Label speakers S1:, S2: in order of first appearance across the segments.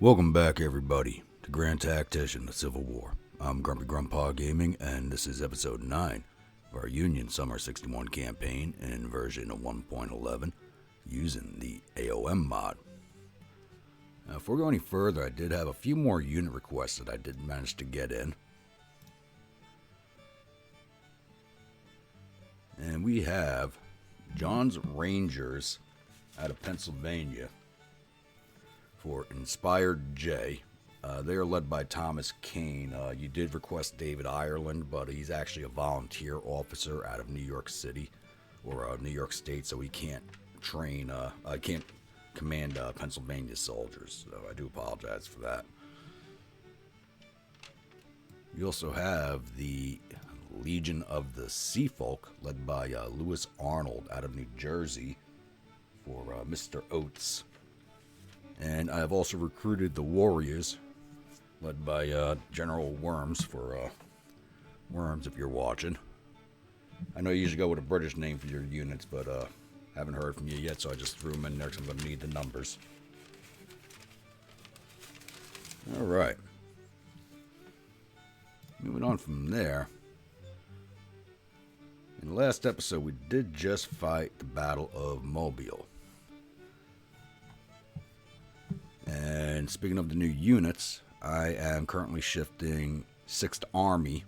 S1: Welcome back, everybody, to Grand Tactician, the Civil War. I'm Grumpy Grandpa Gaming, and this is episode 9 of our Union Summer 61 campaign in version 1.11 using the A.O.M mod. Now, before we go any further, I did have a few more unit requests that I did manage to get in. And we have John's Rangers out of Pennsylvania for Inspired J. They are led by Thomas Kane. You did request David Ireland, but he's actually a volunteer officer out of New York City or New York State, so he can't train, can't command Pennsylvania soldiers. So I do apologize for that. You also have the Legion of the Sea Folk, led by Lewis Arnold out of New Jersey for Mr. Oates. And I have also recruited the Warriors, led by General Worms for Worms, if you're watching. I know you usually go with a British name for your units, but haven't heard from you yet, so I just threw them in there because I'm going to need the numbers. Alright. Moving on from there. In the last episode, we did just fight the Battle of Mobile. And speaking of the new units, I am currently shifting 6th Army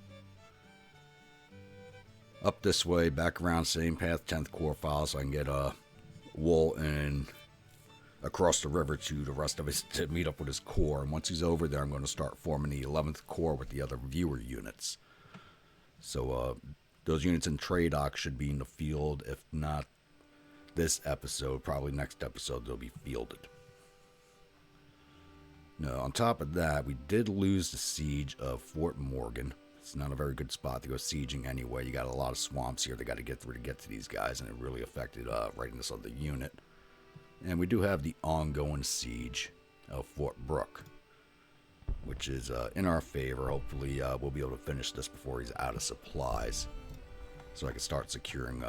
S1: up this way, back around, same path, 10th Corps file, so I can get Wool and across the river to the rest of us to meet up with his corps. And once he's over there, I'm going to start forming the 11th Corps with the other viewer units. So those units in trade dock should be in the field. If not this episode, probably next episode, they'll be fielded. Now, on top of that, we did lose the siege of Fort Morgan. It's not a very good spot to go sieging anyway. You got a lot of swamps here they got to get through to get to these guys, and it really affected readiness of the unit. And we do have the ongoing siege of Fort Brooke, which is in our favor. Hopefully, we'll be able to finish this before he's out of supplies, so I can start securing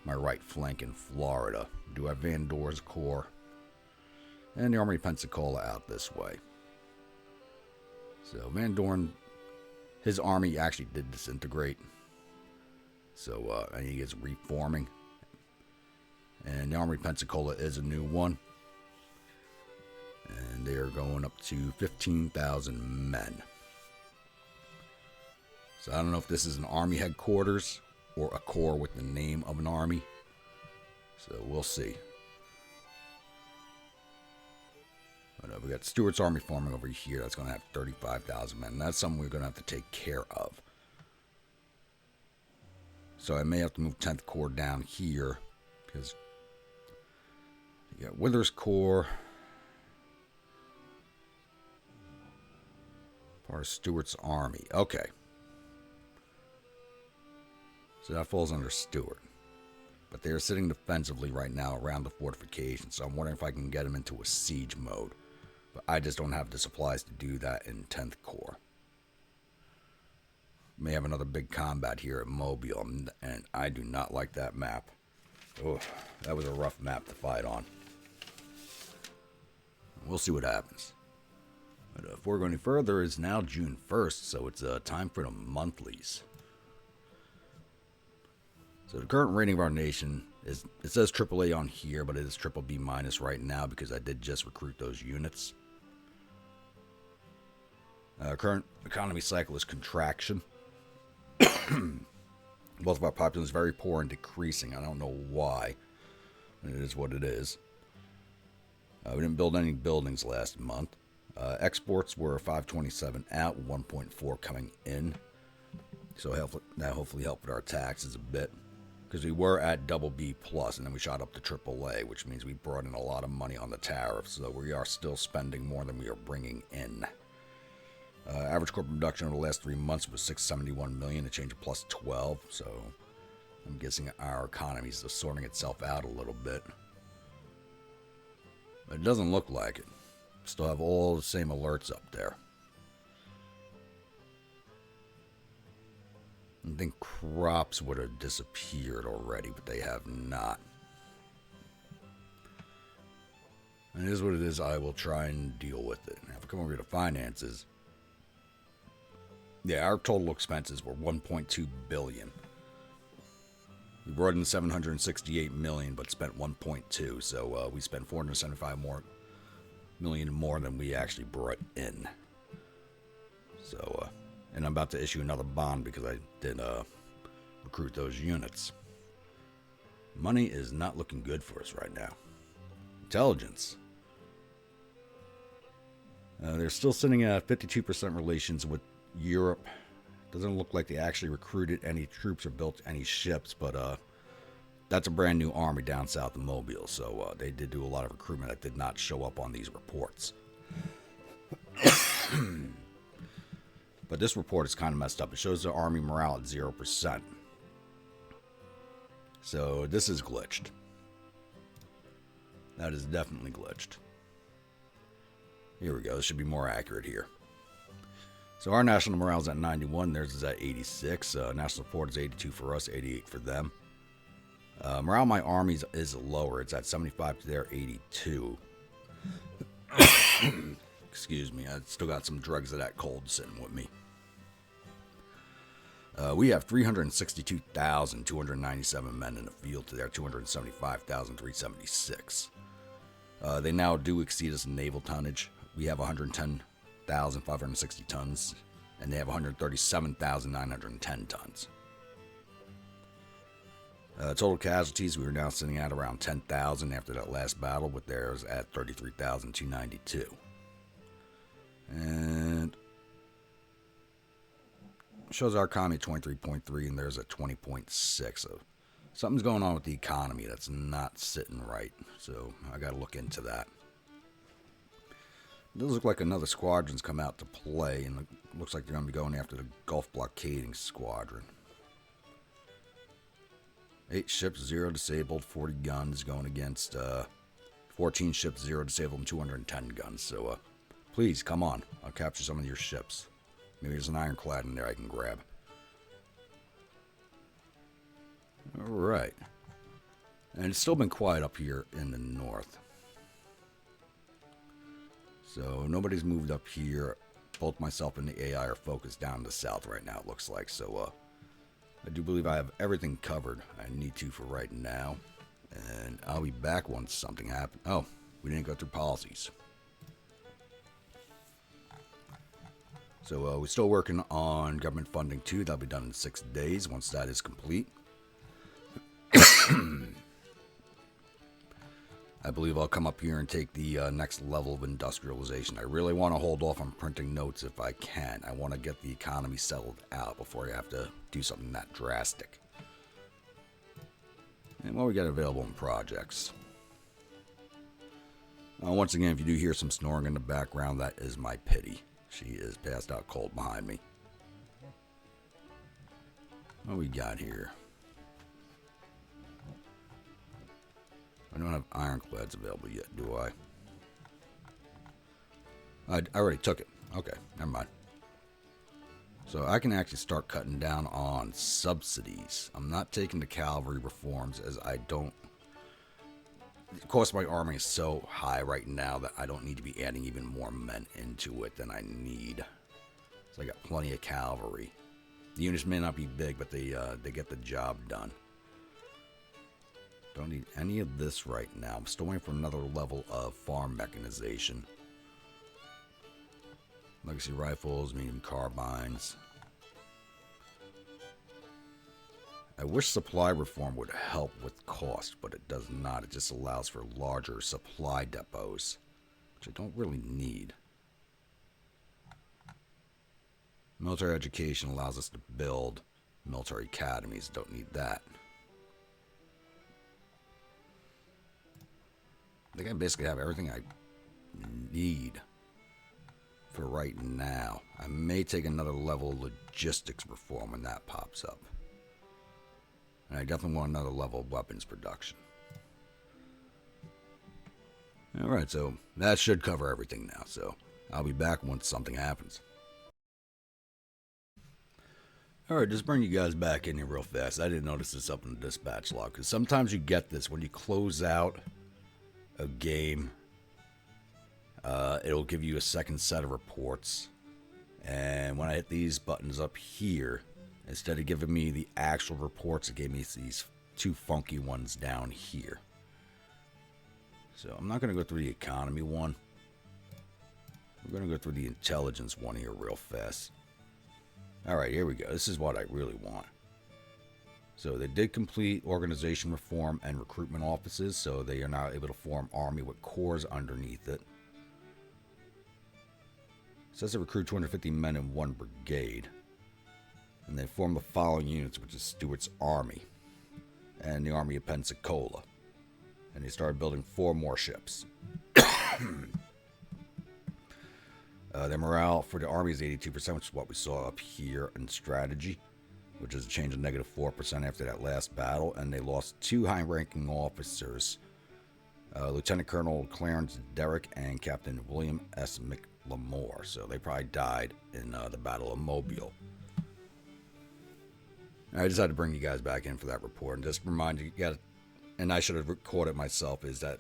S1: my right flank in Florida. We do have Van Dorn's Corps and the Army of Pensacola out this way. So Van Dorn, his army actually did disintegrate. So and he is reforming. And the Army of Pensacola is a new one. And they are going up to 15,000 men. So I don't know if this is an army headquarters or a corps with the name of an army. So we'll see. But we got Stuart's army forming over here. That's going to have 35,000 men. That's something we're going to have to take care of. So I may have to move 10th Corps down here, because you got Withers Corps, part of Stuart's army. Okay. So that falls under Stuart. But they are sitting defensively right now around the fortification, so I'm wondering if I can get them into a siege mode. But I just don't have the supplies to do that in 10th Corps. May have another big combat here at Mobile, and I do not like that map. Oh, that was a rough map to fight on. We'll see what happens. But before we go any further, it's now June 1st, so it's time for the monthlies. So the current rating of our nation is, it says AAA on here, but it is triple B minus right now because I did just recruit those units. Current economy cycle is contraction. Both of our population is very poor and decreasing. I don't know why. It is what it is. We didn't build any buildings last month. Exports were 527 out, 1.4 coming in. So that hopefully helped with our taxes a bit. Because we were at double B plus, and then we shot up to AAA, which means we brought in a lot of money on the tariffs. So we are still spending more than we are bringing in. Average corporate production over the last 3 months was 671 million, a change of plus 12. So I'm guessing our economy is sorting itself out a little bit. But it doesn't look like it. Still have all the same alerts up there. I think crops would have disappeared already, but they have not. And it is what it is. I will try and deal with it. Now, if I come over here to finances, yeah, our total expenses were 1.2 billion. We brought in 768 million, but spent 1.2. So we spent 475 million more than we actually brought in. So, and I'm about to issue another bond because I did recruit those units. Money is not looking good for us right now. Intelligence. They're still sitting at 52% relations with Europe. Doesn't look like they actually recruited any troops or built any ships, but that's a brand new army down south of Mobile, so they did do a lot of recruitment that did not show up on these reports. But this report is kind of messed up. It shows the army morale at 0%. So this is glitched. That is definitely glitched. Here we go. This should be more accurate here. So our national morale is at 91. Theirs is at 86. National support is 82 for us, 88 for them. Morale of my armies is lower. It's at 75 to their 82. Excuse me. I still got some drugs of that cold sitting with me. We have 362,297 men in the field to their 275,376. They now do exceed us in naval tonnage. We have 110,560 tons, and they have 137,910 tons. Total casualties, we are now sitting at around 10,000 after that last battle, with theirs at 33,292. And shows our economy at 23.3 and theirs at 20.6. So something's going on with the economy that's not sitting right. So I got to look into that. It does look like another squadron's come out to play, and it looks like they're going to be going after the Gulf Blockading Squadron. 8 ships, 0 disabled, 40 guns going against 14 ships, 0 disabled, and 210 guns. So please, come on. I'll capture some of your ships. Maybe there's an ironclad in there I can grab. Alright. And it's still been quiet up here in the north. So nobody's moved up here. Both myself and the AI are focused down in the south right now, it looks like. So I do believe I have everything covered I need to for right now. And I'll be back once something happens. Oh, we didn't go through policies. So we're still working on government funding too. That'll be done in 6 days once that is complete. I believe I'll come up here and take the next level of industrialization. I really want to hold off on printing notes if I can. I want to get the economy settled out before I have to do something that drastic. And what we got available in projects. Once again, if you do hear some snoring in the background, that is my pity. She is passed out cold behind me. What we got here? I don't have ironclads available yet, do I? I already took it. Okay, never mind. So I can actually start cutting down on subsidies. I'm not taking the cavalry reforms as I don't... The cost of my army is so high right now that I don't need to be adding even more men into it than I need. So I got plenty of cavalry. The units may not be big, but they get the job done. Don't need any of this right now. I'm still waiting for another level of farm mechanization. Legacy rifles, medium carbines. I wish supply reform would help with cost, but it does not. It just allows for larger supply depots, which I don't really need. Military education allows us to build military academies. Don't need that. I think I basically have everything I need for right now. I may take another level of logistics reform when that pops up. And I definitely want another level of weapons production. Alright, so that should cover everything now. So I'll be back once something happens. Alright, just bring you guys back in here real fast. I didn't notice this up in the dispatch log, because sometimes you get this when you close out a game it'll give you a second set of reports. And when I hit these buttons up here, instead of giving me the actual reports, it gave me these two funky ones down here. So I'm not going to go through the economy one. I'm going to go through the intelligence one here real fast. Alright, here we go. This is what I really want. So they did complete organization reform and recruitment offices, so they are now able to form army with corps underneath it. It says they recruit 250 men in one brigade. And they form the following units, which is Stuart's Army and the Army of Pensacola. And they started building 4 more ships. Their morale for the Army is 82%, which is what we saw up here in strategy, which is a change of -4% after that last battle. And they lost 2 high-ranking officers, Lieutenant Colonel Clarence Derrick and Captain William S. McLemore. So they probably died in the Battle of Mobile. I just had to bring you guys back in for that report and just remind you guys, and I should have recorded myself, is that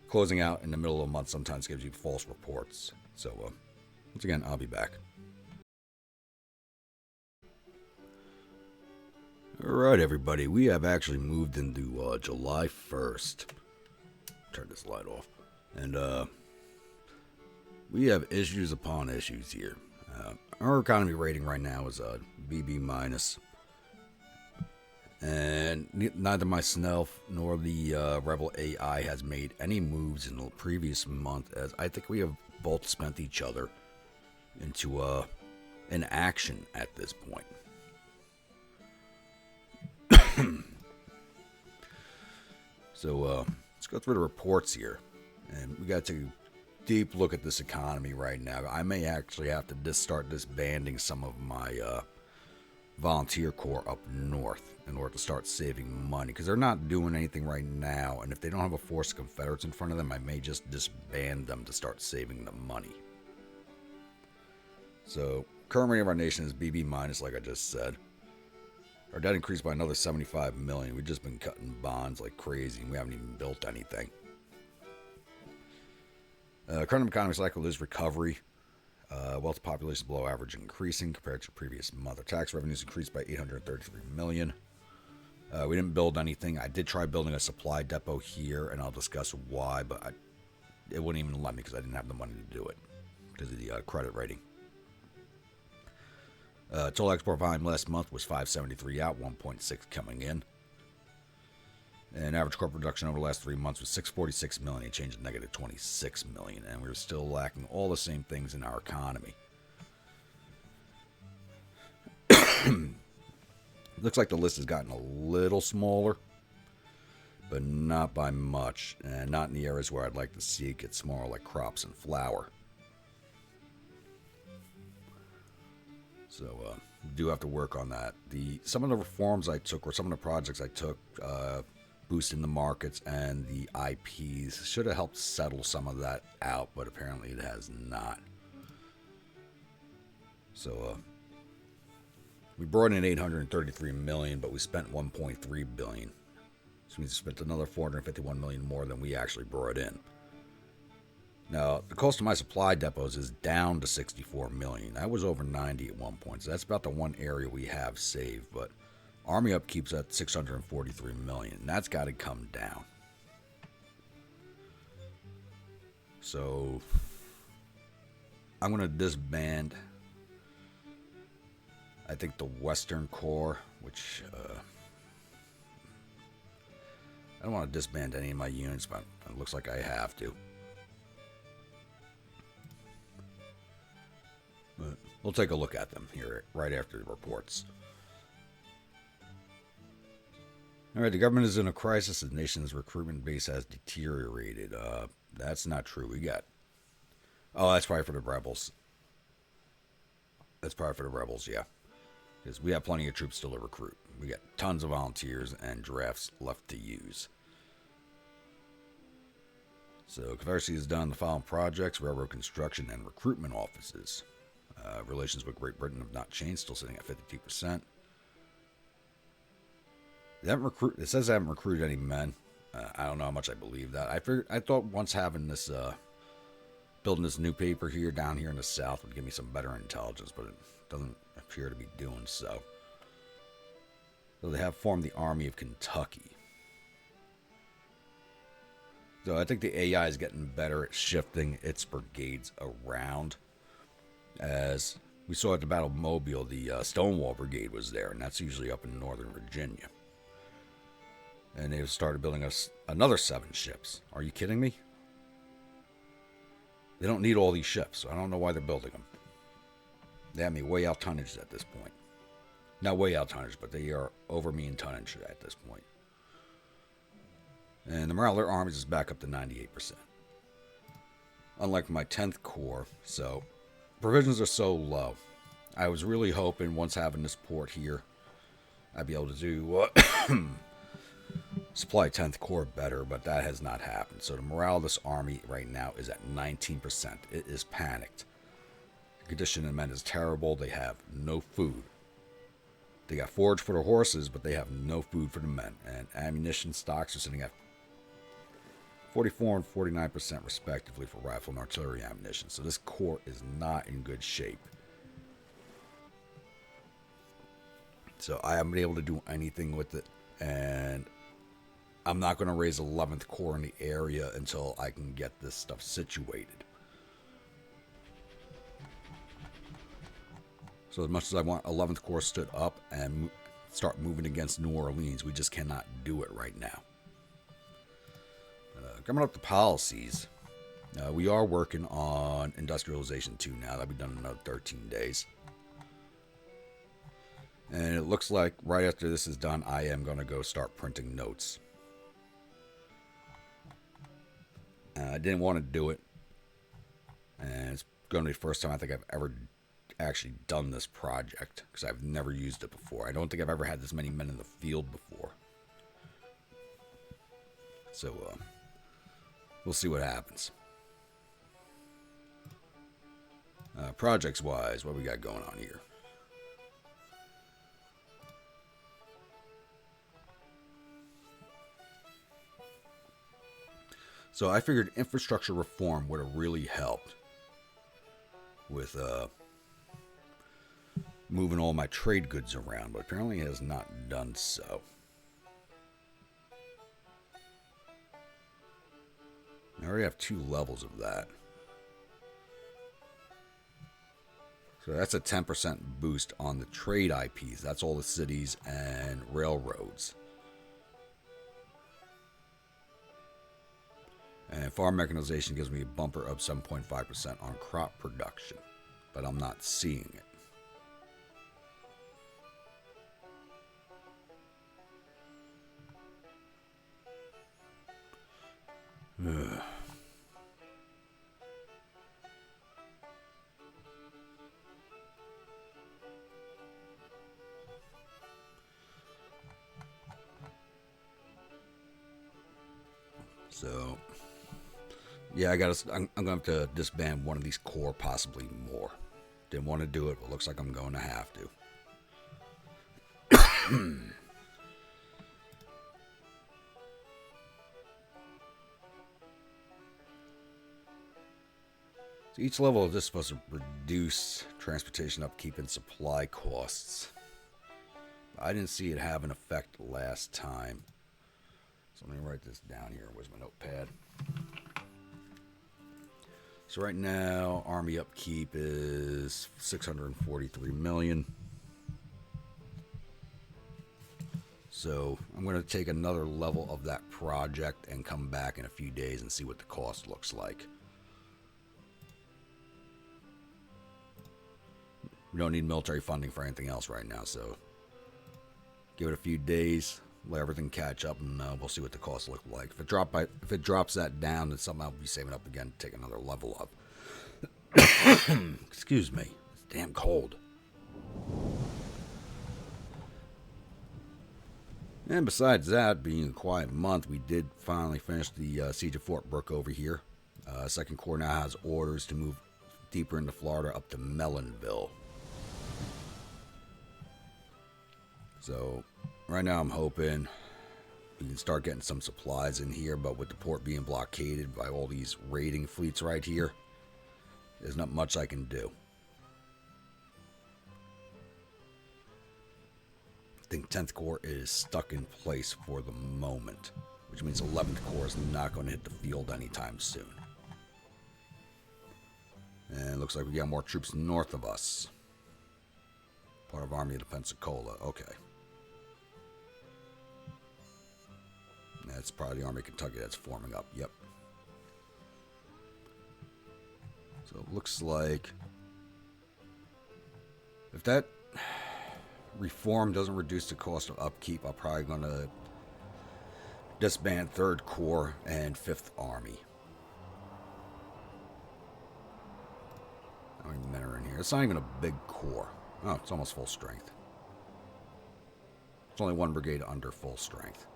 S1: closing out in the middle of a month sometimes gives you false reports. So, once again, I'll be back. Alright, everybody, we have actually moved into July 1st. Turn this light off. And, we have issues upon issues here. Our economy rating right now is BB-. And neither myself nor the Rebel AI has made any moves in the previous month, as I think we have both spent each other into an action at this point. So let's go through the reports here, and we got to take a deep look at this economy right now. I may actually have to start disbanding some of my volunteer corps up north in order to start saving money, because they're not doing anything right now, and if they don't have a force of Confederates in front of them, I may just disband them to start saving the money. So current rating of our nation is BB-, like I just said. Our debt increased by another 75 million. We've just been cutting bonds like crazy, and we haven't even built anything. Current economy cycle is recovery. Wealth population below average increasing compared to the previous month. Our tax revenues increased by 833 million. We didn't build anything. I did try building a supply depot here, and I'll discuss why, but it wouldn't even let me because I didn't have the money to do it because of the credit rating. Total export volume last month was 573 out, 1.6 coming in. And average corporate production over the last 3 months was 646 million, a change of -26 million, and we're still lacking all the same things in our economy. Looks like the list has gotten a little smaller, but not by much, and not in the areas where I'd like to see it get smaller, like crops and flour. So, do have to work on that. Some of the reforms I took, or some of the projects I took, boosting the markets and the IPs, should have helped settle some of that out, but apparently it has not. So, we brought in 833 million, but we spent 1.3 billion. Which means we spent another 451 million more than we actually brought in. Now, the cost of my supply depots is down to 64 million. That was over 90 at one point, so that's about the one area we have saved, but Army upkeep's at 643 million. That's got to come down. So, I'm going to disband, I think, the Western Corps, which, I don't want to disband any of my units, but it looks like I have to. But we'll take a look at them here right after the reports. Alright, the government is in a crisis. The nation's recruitment base has deteriorated. That's not true. We got... Oh, that's probably for the rebels. That's probably for the rebels, yeah. Because we have plenty of troops still to recruit. We got tons of volunteers and drafts left to use. So, Cavalry has done the following projects: railroad construction and recruitment offices. Relations with Great Britain have not changed, still sitting at 52%. It says they haven't recruited any men. I don't know how much I believe that. I thought once having this building this new paper here down here in the south would give me some better intelligence, but it doesn't appear to be doing so. So they have formed the Army of Kentucky. So I think the AI is getting better at shifting its brigades around. As we saw at the Battle of Mobile, the Stonewall Brigade was there, and that's usually up in Northern Virginia. And they started building us another 7 ships. Are you kidding me? They don't need all these ships, so I don't know why they're building them. They have me way out tonnage at this point. Not way out tonnage, but they are over me in tonnage at this point. And the morale of their armies is back up to 98%. Unlike my 10th Corps, so provisions are so low. I was really hoping once having this port here, I'd be able to do supply 10th Corps better, but that has not happened. So the morale of this army right now is at 19%. It is panicked. The condition of the men is terrible. They have no food. They got forage for their horses, but they have no food for the men. And ammunition stocks are sitting at 44 and 49% respectively for rifle and artillery ammunition. So this corps is not in good shape. So I haven't been able to do anything with it. And I'm not going to raise 11th Corps in the area until I can get this stuff situated. So as much as I want 11th Corps stood up and start moving against New Orleans, we just cannot do it right now. Coming up to policies, we are working on industrialization 2 now. That'll be done in another 13 days. And it looks like right after this is done, I am going to go start printing notes. I didn't want to do it. And it's going to be the first time I think I've ever actually done this project, because I've never used it before. I don't think I've ever had this many men in the field before. So, we'll see what happens. Projects-wise, what we got going on here? So I figured infrastructure reform would have really helped with moving all my trade goods around, but apparently it has not done so. I already have 2 levels of that. So that's a 10% boost on the trade IPs. That's all the cities and railroads. And farm mechanization gives me a bumper of 7.5% on crop production, but I'm not seeing it. Ugh. So, yeah, I'm gonna have to disband one of these corps, possibly more. Didn't want to do it, but looks like I'm going to have to. So each level of this is supposed to reduce transportation upkeep and supply costs. I didn't see it have an effect last time. So let me write this down here. Where's my notepad? So right now, army upkeep is 643 million. So I'm going to take another level of that project and come back in a few days and see what the cost looks like. We don't need military funding for anything else right now, so give it a few days, let everything catch up, and we'll see what the costs look like. If it drops that down, then something I'll be saving up again to take another level up. Excuse me, it's damn cold. And besides that, being a quiet month, we did finally finish the siege of Fort Brooke over here. Second Corps now has orders to move deeper into Florida up to Melonville. So right now I'm hoping we can start getting some supplies in here, but with the port being blockaded by all these raiding fleets right here, There's not much I can do. I think 10th Corps is stuck in place for the moment, which means 11th Corps is not going to hit the field anytime soon. And it looks like we got more troops north of us. Part of Army of the Pensacola. Okay. That's probably the Army of Kentucky that's forming up. Yep. So it looks like if that reform doesn't reduce the cost of upkeep, I'm probably going to disband 3rd Corps and 5th Army. How many men are in here? It's not even a big corps. Oh, it's almost full strength. It's only 1 brigade under full strength.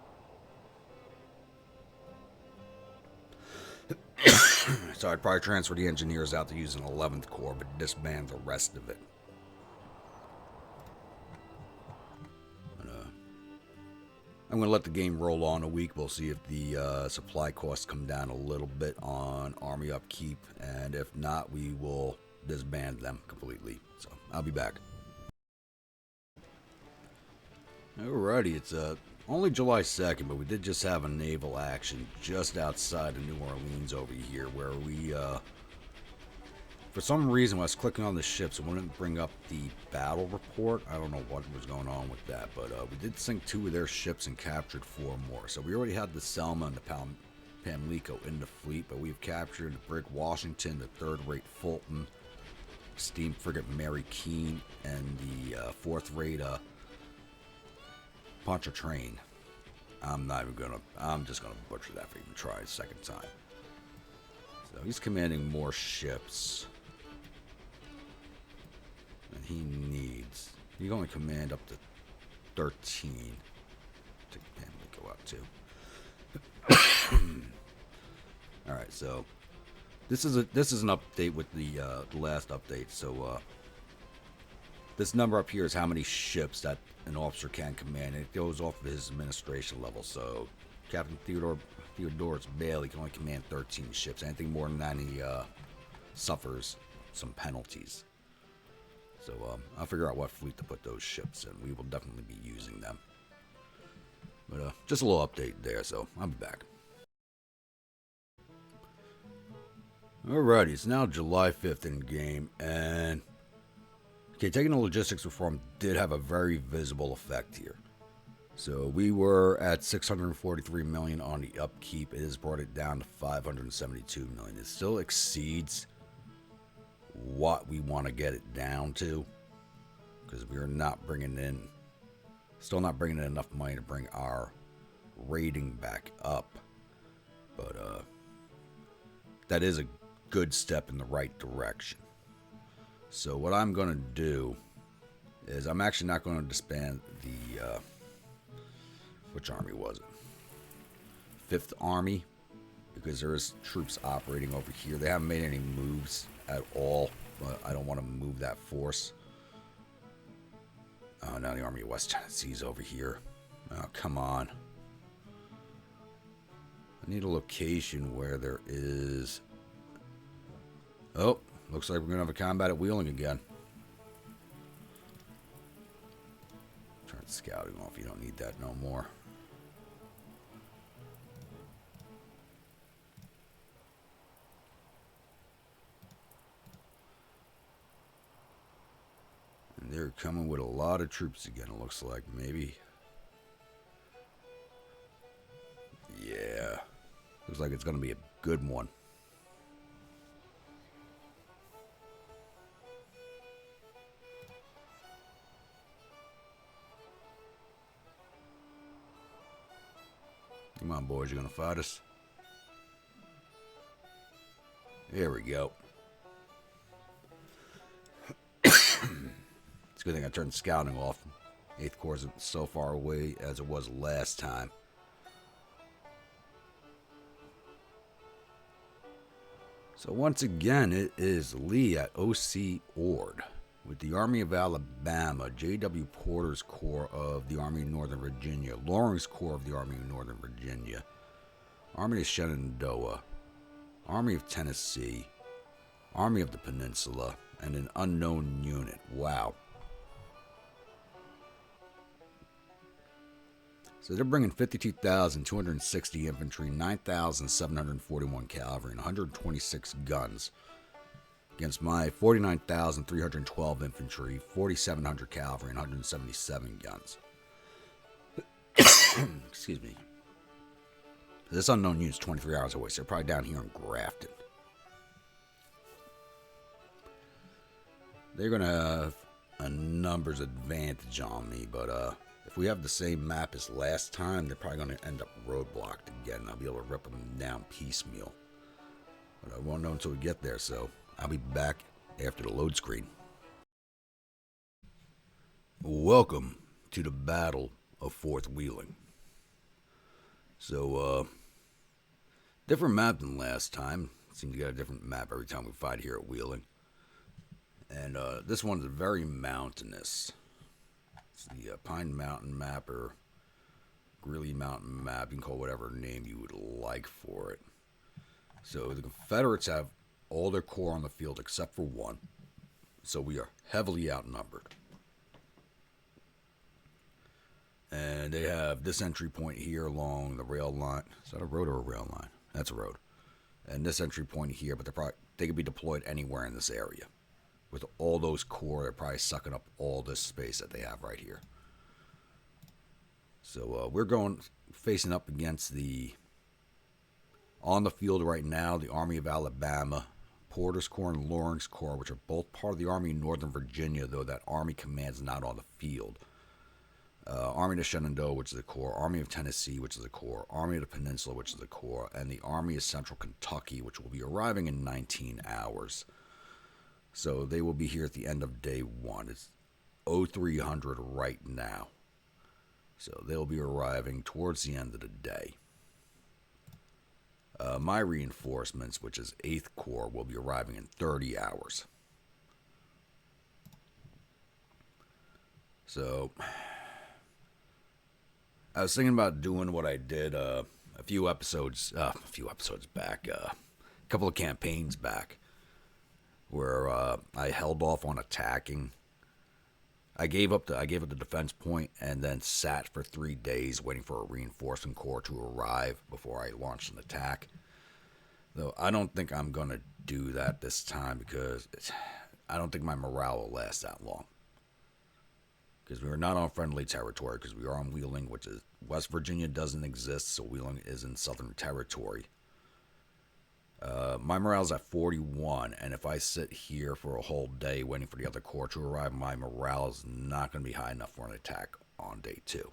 S1: So I'd probably transfer the engineers out to use an 11th Corps, but disband the rest of it. I'm going to let the game roll on a week. We'll see if the supply costs come down a little bit on army upkeep, and if not, we will disband them completely. So I'll be back. Alrighty, it's only July 2nd, but we did just have a naval action just outside of New Orleans over here, where we, for some reason, when I was clicking on the ships, it wouldn't bring up the battle report. I don't know what was going on with that, but we did sink 2 of their ships and captured 4 more. So we already had the Selma and the Pamlico in the fleet, but we've captured the brig Washington, the 3rd-rate Fulton, steam frigate Mary Keene, and the 4th-rate Pontchartrain. I'm just gonna butcher that if I even try a second time. So he's commanding more ships than he needs. He can only command up to 13. Take the Pamlico out too. All right, so this is an update with the last update. So this number up here is how many ships that an officer can command. It goes off of his administration level. So Captain Theodorus Bailey can only command 13 ships. Anything more than that, he suffers some penalties. So I'll figure out what fleet to put those ships in. We will definitely be using them. But just a little update there, so I'll be back. Alrighty, it's now July 5th in game, and okay, taking the logistics reform did have a very visible effect here. So we were at 643 million on the upkeep. It has brought it down to 572 million. It still exceeds what we want to get it down to, because we are not bringing in, still not bringing in enough money to bring our rating back up. But that is a good step in the right direction. So what I'm going to do is I'm actually not going to disband the, which army was it? 5th Army, because there is troops operating over here. They haven't made any moves at all, but I don't want to move that force. Oh, now the Army of West Tennessee is over here. Oh, come on. I need a location where there is... Oh, looks like we're going to have a combat at Wheeling again. Turn scouting off. You don't need that no more. And they're coming with a lot of troops again, it looks like. Maybe. Yeah. Looks like it's going to be a good one. Come on, boys, you're going to fight us? There we go. It's a good thing I turned scouting off. 8th Corps isn't so far away as it was last time. So once again, it is Lee at O.C. Ord with the Army of Alabama, J.W. Porter's Corps of the Army of Northern Virginia, Loring's Corps of the Army of Northern Virginia, Army of Shenandoah, Army of Tennessee, Army of the Peninsula, and an unknown unit. Wow. So they're bringing 52,260 infantry, 9,741 cavalry, and 126 guns against my 49,312 infantry, 4,700 cavalry, and 177 guns. Excuse me. This unknown unit's 23 hours away, so they're probably down here in Grafton. They're going to have a numbers advantage on me, but if we have the same map as last time, they're probably going to end up roadblocked again. I'll be able to rip them down piecemeal. But I won't know until we get there, so I'll be back after the load screen. Welcome to the Battle of Fort Wheeling. So, different map than last time. Seems to get a different map every time we fight here at Wheeling. And this one's very mountainous. It's the Pine Mountain map or Greeley Mountain map. You can call it whatever name you would like for it. So the Confederates have all their corps on the field except for one. So we are heavily outnumbered. And they have this entry point here along the rail line. Is that a road or a rail line? That's a road. And this entry point here, but they could be deployed anywhere in this area. With all those corps, they're probably sucking up all this space that they have right here. So we're facing up against on the field right now, the Army of Alabama, Porter's Corps, and Loring's Corps, which are both part of the Army of Northern Virginia, though that Army command's not on the field. Army of Shenandoah, which is a corps, Army of Tennessee, which is a corps, Army of the Peninsula, which is a corps, and the Army of Central Kentucky, which will be arriving in 19 hours. So they will be here at the end of day one. It's 0300 right now. So they'll be arriving towards the end of the day. My reinforcements, which is 8th Corps, will be arriving in 30 hours. So I was thinking about doing what I did a few episodes back, a couple of campaigns back, where I held off on attacking. I gave up the defense point and then sat for 3 days waiting for a reinforcing corps to arrive before I launched an attack. Though I don't think I'm going to do that this time because I don't think my morale will last that long. Because we are not on friendly territory, because we are on Wheeling, which is West Virginia doesn't exist, so Wheeling is in Southern territory. My morale's at 41, and if I sit here for a whole day waiting for the other corps to arrive, my morale is not going to be high enough for an attack on day 2.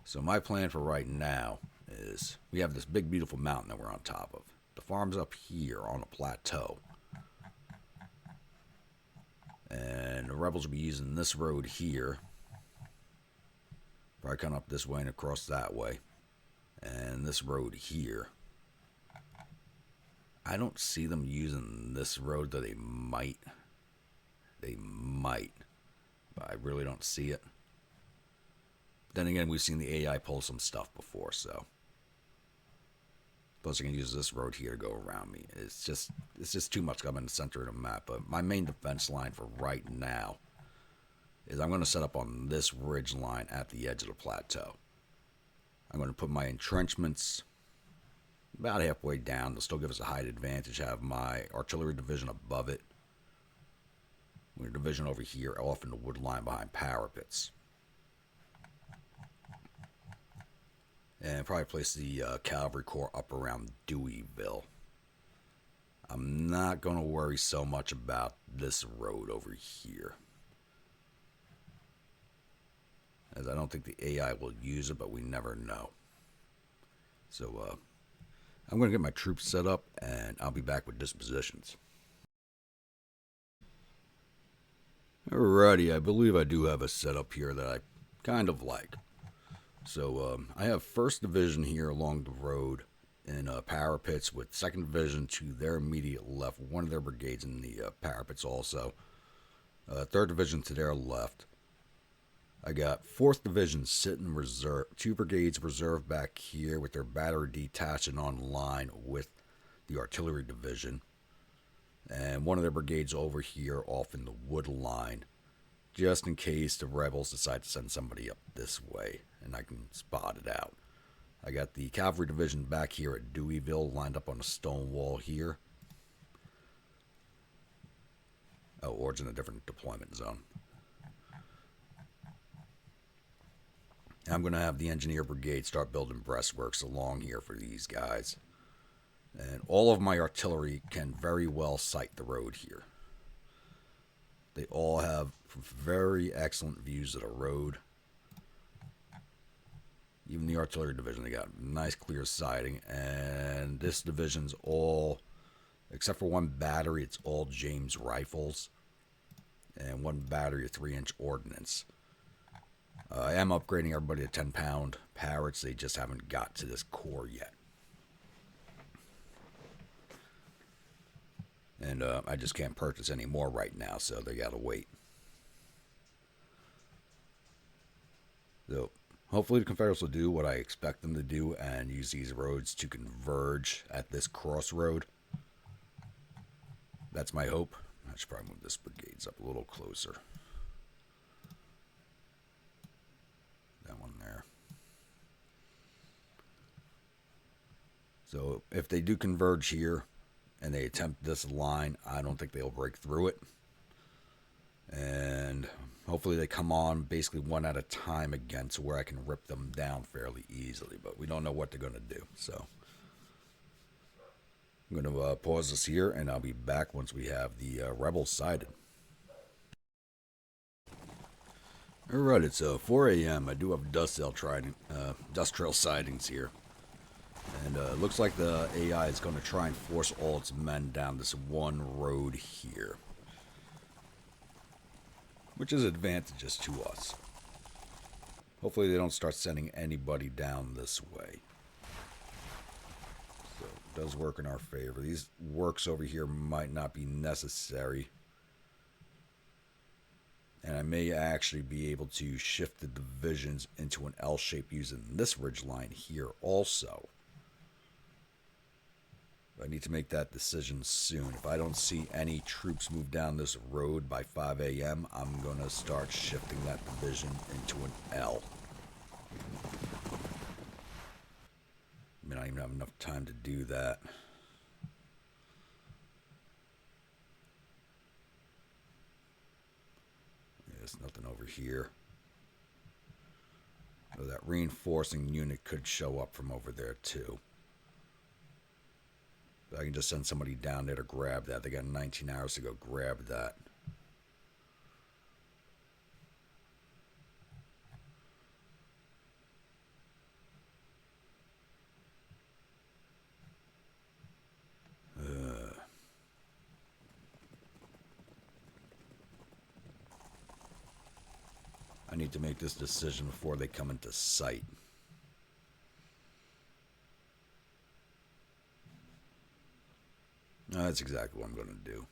S1: So my plan for right now is we have this big, beautiful mountain that we're on top of. The farm's up here on a plateau. And the rebels will be using this road here. Probably come up this way and across that way. And this road here. I don't see them using this road, though they might. They might. But I really don't see it. Then again, we've seen the AI pull some stuff before, so. Plus I can use this road here to go around me. It's just too much. I'm in the center of the map. But my main defense line for right now is I'm going to set up on this ridge line at the edge of the plateau. I'm going to put my entrenchments about halfway down. They'll still give us a height advantage. Have my artillery division above it. We're division over here off in the wood line behind parapets. And probably place the Cavalry Corps up around Deweyville. I'm not going to worry so much about this road over here, as I don't think the AI will use it, but we never know. So I'm going to get my troops set up, and I'll be back with dispositions. Alrighty, I believe I do have a setup here that I kind of like. So I have 1st Division here along the road in parapets, with 2nd Division to their immediate left, one of their brigades in the parapets also. 3rd Division to their left. I got 4th Division sitting reserve, 2 brigades reserved back here with their battery detached and on line with the artillery division, and one of their brigades over here off in the wood line, just in case the rebels decide to send somebody up this way, and I can spot it out. I got the cavalry division back here at Deweyville, lined up on a stone wall here. Oh, or it's in a different deployment zone. I'm going to have the engineer brigade start building breastworks along here for these guys. And all of my artillery can very well sight the road here. They all have very excellent views of the road. Even the artillery division, they got nice clear sighting. And this division's all, except for one battery, it's all James rifles. And one battery of 3-inch ordnance. I am upgrading everybody to 10-pound Parrots. They just haven't got to this core yet. And I just can't purchase any more right now, so they gotta wait. So hopefully the Confederates will do what I expect them to do and use these roads to converge at this crossroad. That's my hope. I should probably move this brigades up a little closer. That one there. So if they do converge here and they attempt this line, I don't think they'll break through it. And hopefully they come on basically one at a time again to where I can rip them down fairly easily. But we don't know what they're going to do. So I'm going to pause this here, and I'll be back once we have the rebels sighted. Alright, it's 4 a.m. I do have dust trail sightings here. And it looks like the AI is going to try and force all its men down this one road here. Which is advantageous to us. Hopefully they don't start sending anybody down this way. So it does work in our favor. These works over here might not be necessary. And I may actually be able to shift the divisions into an L shape using this ridge line here also. I need to make that decision soon. If I don't see any troops move down this road by 5 a.m., I'm going to start shifting that division into an L. I mean, I don't even have enough time to do that. There's nothing over here. So that reinforcing unit could show up from over there too. But I can just send somebody down there to grab that. They got 19 hours to go grab that. I need to make this decision before they come into sight. That's exactly what I'm going to do.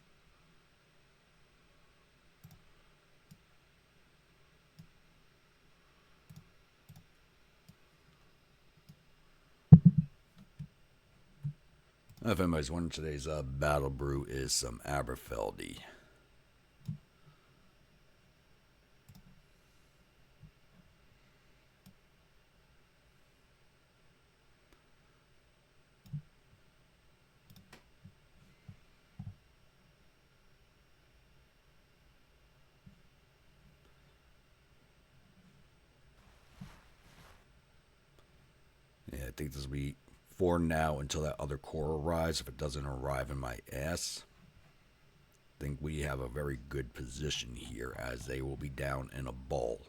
S1: If anybody's wondering, today's battle brew is some Aberfeldy. Yeah, I think this will be for now until that other corps arrives. If it doesn't arrive in my ass, I think we have a very good position here as they will be down in a ball.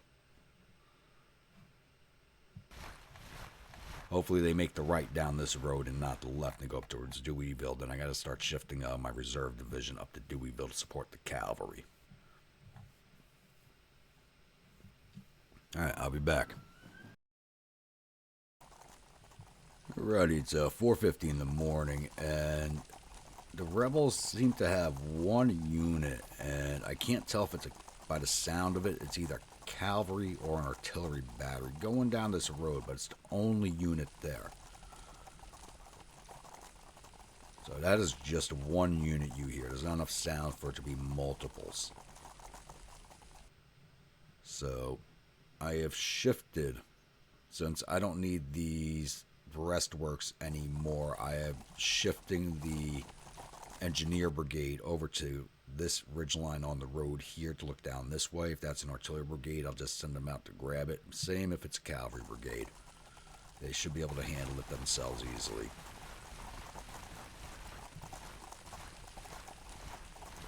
S1: Hopefully they make the right down this road and not the left and go up towards Deweyville. Then I got to start shifting my reserve division up to Deweyville to support the cavalry. Alright, I'll be back. Alrighty, it's 4:50 in the morning, and the rebels seem to have one unit, and I can't tell if it's by the sound of it, it's either cavalry or an artillery battery going down this road, but it's the only unit there. So that is just one unit you hear. There's not enough sound for it to be multiples. So I have shifted, since I don't need these breastworks anymore, I am shifting the engineer brigade over to this ridgeline on the road here to look down this way. If that's an artillery brigade, I'll just send them out to grab it. Same if it's a cavalry brigade. They should be able to handle it themselves easily.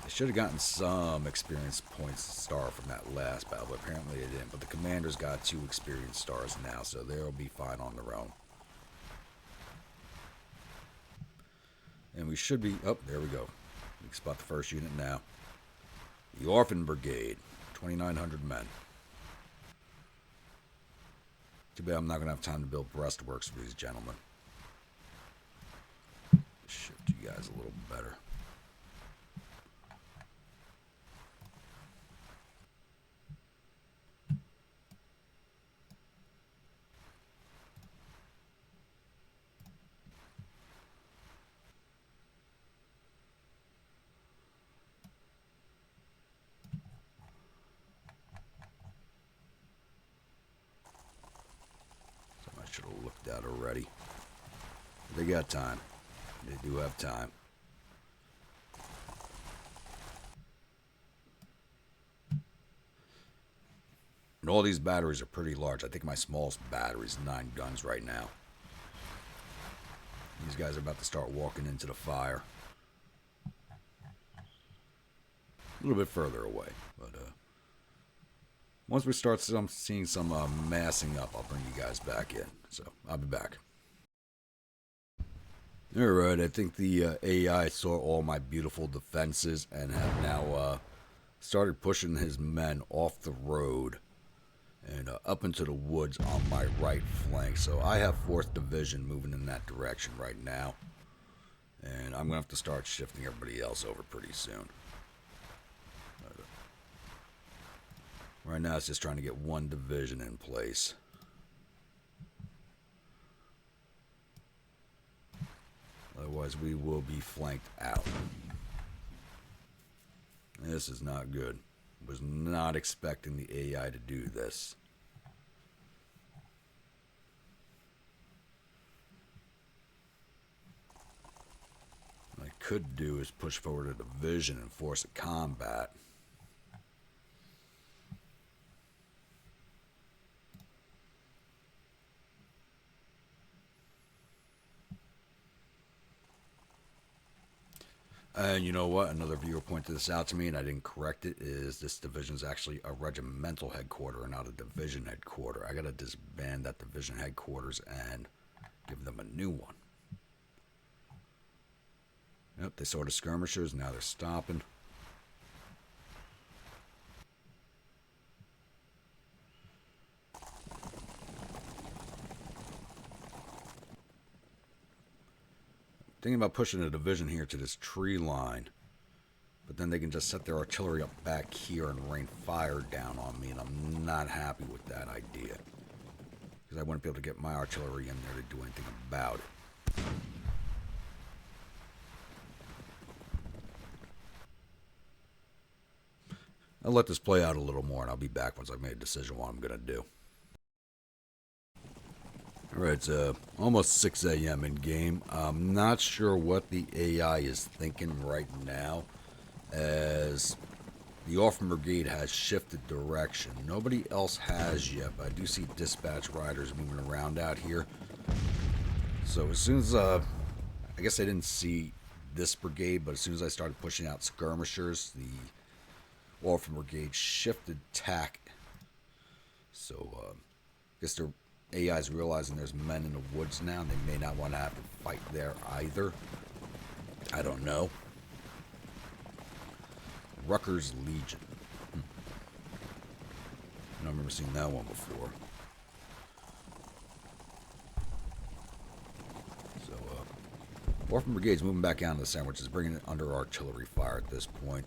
S1: They should have gotten some experience points star from that last battle, but apparently they didn't. But the commander's got 2 experience stars now, so they'll be fine on their own. And we should be... Oh, there we go. We can spot the first unit now. The Orphan Brigade. 2,900 men. Too bad I'm not going to have time to build breastworks for these gentlemen. Shift you guys a little better. Should have looked at already. They got time. They do have time. And all these batteries are pretty large. I think my smallest battery is 9 guns right now. These guys are about to start walking into the fire. A little bit further away, but once we start seeing some massing up, I'll bring you guys back in. So, I'll be back. Alright, I think the AI saw all my beautiful defenses and have now started pushing his men off the road and up into the woods on my right flank. So, I have 4th Division moving in that direction right now. And I'm going to have to start shifting everybody else over pretty soon. Right now, it's just trying to get 1 division in place. Otherwise, we will be flanked out. This is not good. Was not expecting the AI to do this. What I could do is push forward a division and force a combat. And you know what? Another viewer pointed this out to me, and I didn't correct it, is this division is actually a regimental headquarters and not a division headquarters. I got to disband that division headquarters and give them a new one. Yep, they saw the skirmishers. Now they're stopping. Thinking about pushing a division here to this tree line, but then they can just set their artillery up back here and rain fire down on me, and I'm not happy with that idea, because I wouldn't be able to get my artillery in there to do anything about it. I'll let this play out a little more, and I'll be back once I've made a decision what I'm going to do. Alright, it's almost 6 a.m. in game. I'm not sure what the AI is thinking right now, as the Orphan Brigade has shifted direction. Nobody else has yet, but I do see dispatch riders moving around out here. So as soon as, I guess I didn't see this brigade, but as soon as I started pushing out skirmishers, the Orphan Brigade shifted tack. So, I guess they're... AI's realizing there's men in the woods now, and they may not want to have to fight there either. I don't know. Rucker's Legion. I don't remember seeing that one before. So, Orphan Brigade's moving back out into the center, which is bringing it under artillery fire at this point.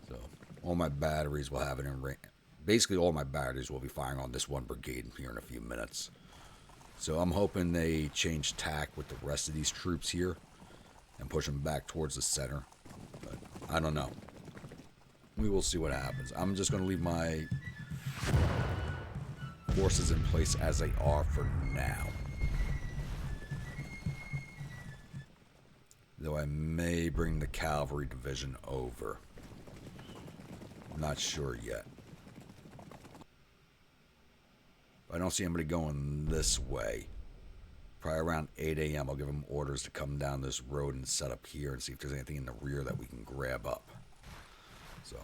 S1: So, all my batteries will have it in range. Basically, all my batteries will be firing on this one brigade here in a few minutes. So I'm hoping they change tack with the rest of these troops here and push them back towards the center. But I don't know. We will see what happens. I'm just going to leave my forces in place as they are for now. Though I may bring the Cavalry division over. I'm not sure yet. I don't see anybody going this way. Probably around 8 a.m. I'll give them orders to come down this road and set up here and see if there's anything in the rear that we can grab up. So,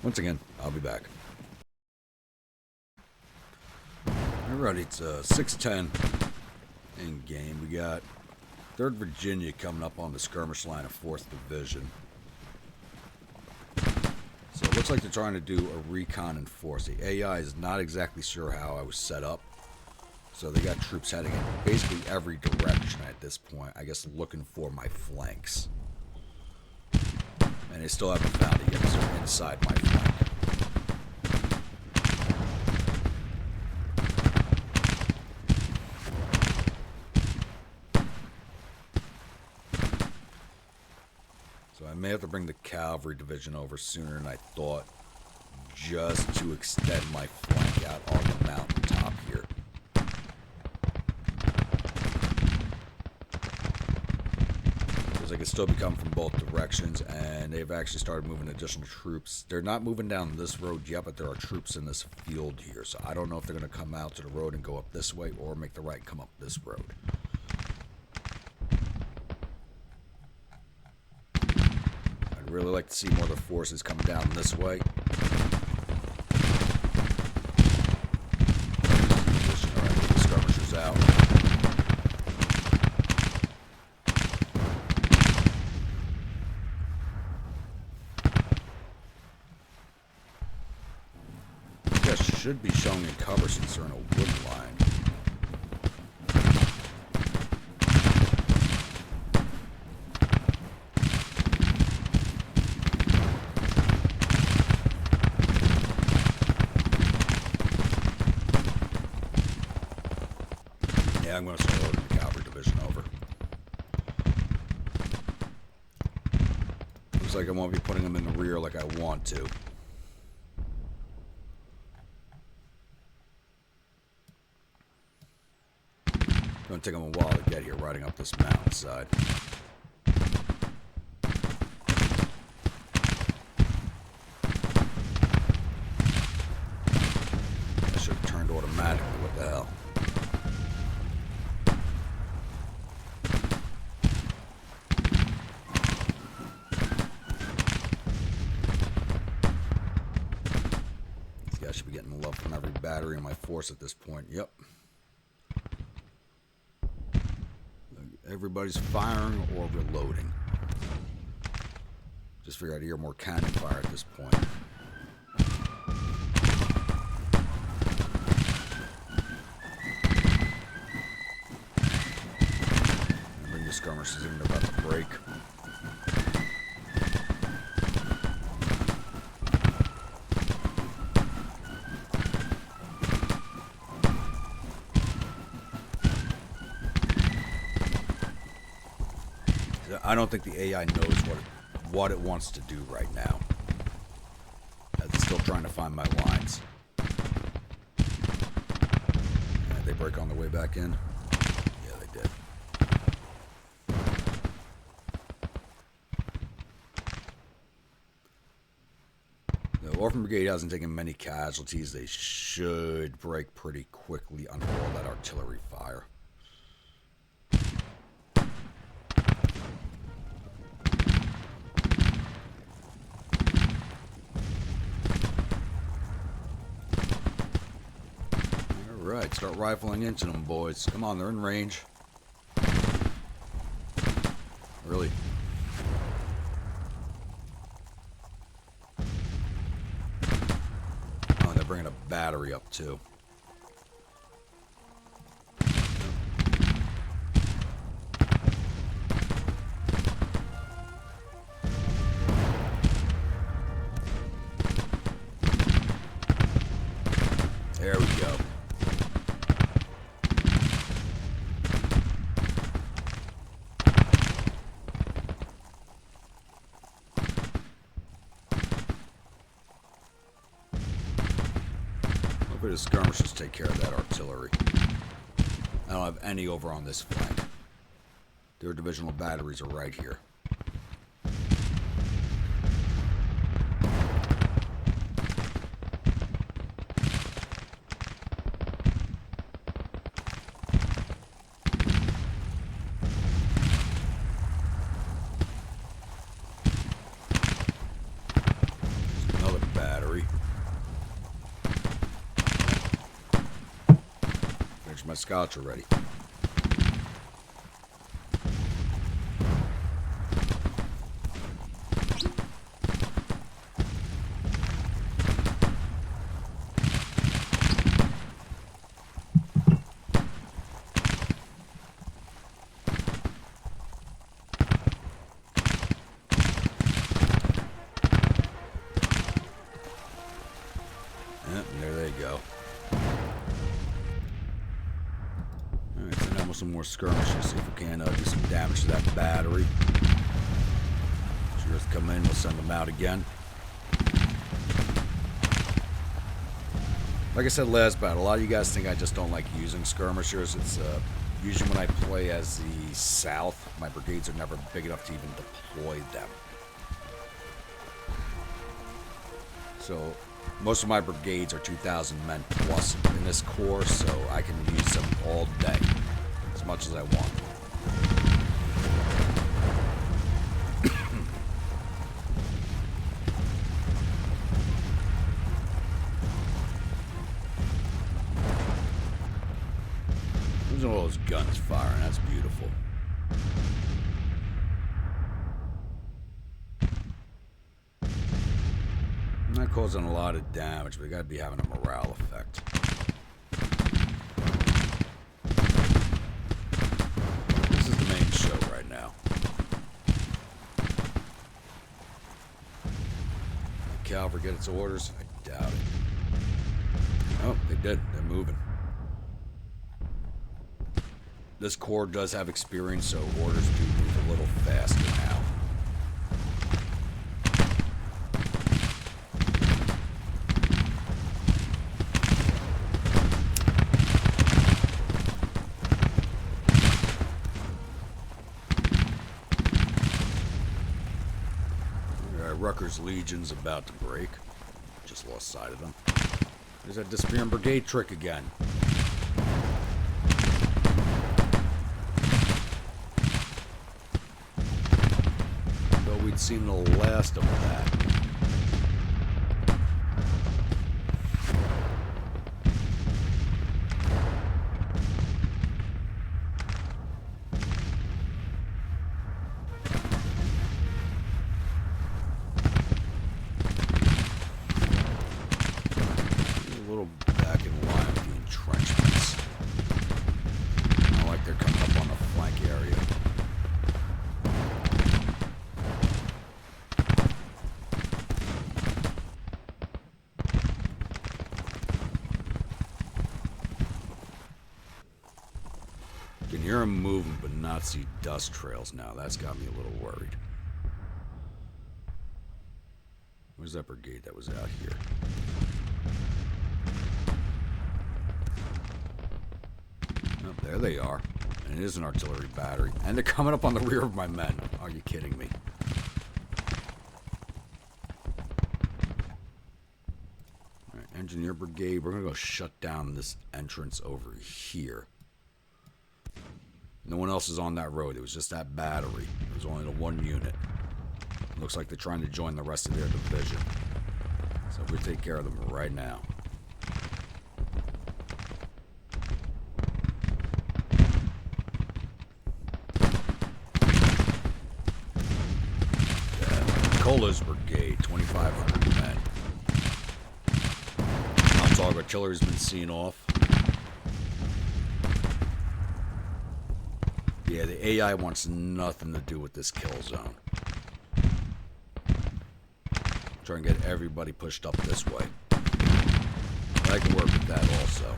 S1: once again, I'll be back. Alright, it's 6:10 in game. We got 3rd Virginia coming up on the skirmish line of 4th Division. So it looks like they're trying to do a recon in force. The AI is not exactly sure how I was set up. So they got troops heading in basically every direction at this point. I guess looking for my flanks. And they still haven't found it yet because they're inside my flank. So I may have to bring the Cavalry division over sooner than I thought, just to extend my flank out on the mountaintop here. Because they can still be coming from both directions, and they've actually started moving additional troops. They're not moving down this road yet, but there are troops in this field here, so I don't know if they're going to come out to the road and go up this way, or make the right and come up this road. I'd really like to see more of the forces coming down this way. The skirmishers out. Should be showing in cover since they're in a wood line. Yeah, I'm going to start loading the Cavalry division over. Looks like I won't be putting them in the rear like I want to. It's going to take them a while to get here, riding up this mountainside. I should have turned automatically. What the hell? These guys should be getting love from every battery in my force at this point. Yep. Everybody's firing or reloading. Just figure I'd hear more cannon fire at this point. Bring the skirmishers in, they're about to break. I don't think the AI knows what it wants to do right now. As it's still trying to find my lines. And they break on their way back in? Yeah, they did. The Orphan Brigade hasn't taken many casualties. They should break pretty quickly under all that artillery fire. Alright, start rifling into them, boys. Come on, they're in range. Really? Oh, they're bringing a battery up, too. There we go. Hopefully the skirmishers take care of that artillery. I don't have any over on this flank. Their divisional batteries are right here. My scouts are ready. Yep, and there they go. Some more skirmishes, see if we can do some damage to that battery. Sure, come in, we'll send them out again. Like I said last battle, a lot of you guys think I just don't like using skirmishers. It's usually when I play as the South, my brigades are never big enough to even deploy them. So most of my brigades are 2,000 men plus in this corps, so I can use them all day. As much as I want. There's all those guns firing. That's beautiful. I'm not causing a lot of damage, but we gotta be having a morale effect. Cavalry get its orders? I doubt it. Oh, they did. They're moving. This corps does have experience, so orders do move a little faster now. Rucker's Legion's about to break. Just lost sight of them. There's that disappearing brigade trick again. Though we'd seen the last of that. Can hear them moving, but not see dust trails now. That's got me a little worried. Where's that brigade that was out here? Oh, there they are. And it is an artillery battery. And they're coming up on the rear of my men. Are you kidding me? Alright, engineer brigade. We're going to go shut down this entrance over here. No one else is on that road. It was just that battery. It was only the one unit. Looks like they're trying to join the rest of their division. So we take care of them right now. Cola's brigade, 2,500 men. Montauk artillery's been seen off. Yeah, the AI wants nothing to do with this kill zone. Try and get everybody pushed up this way. But I can work with that also.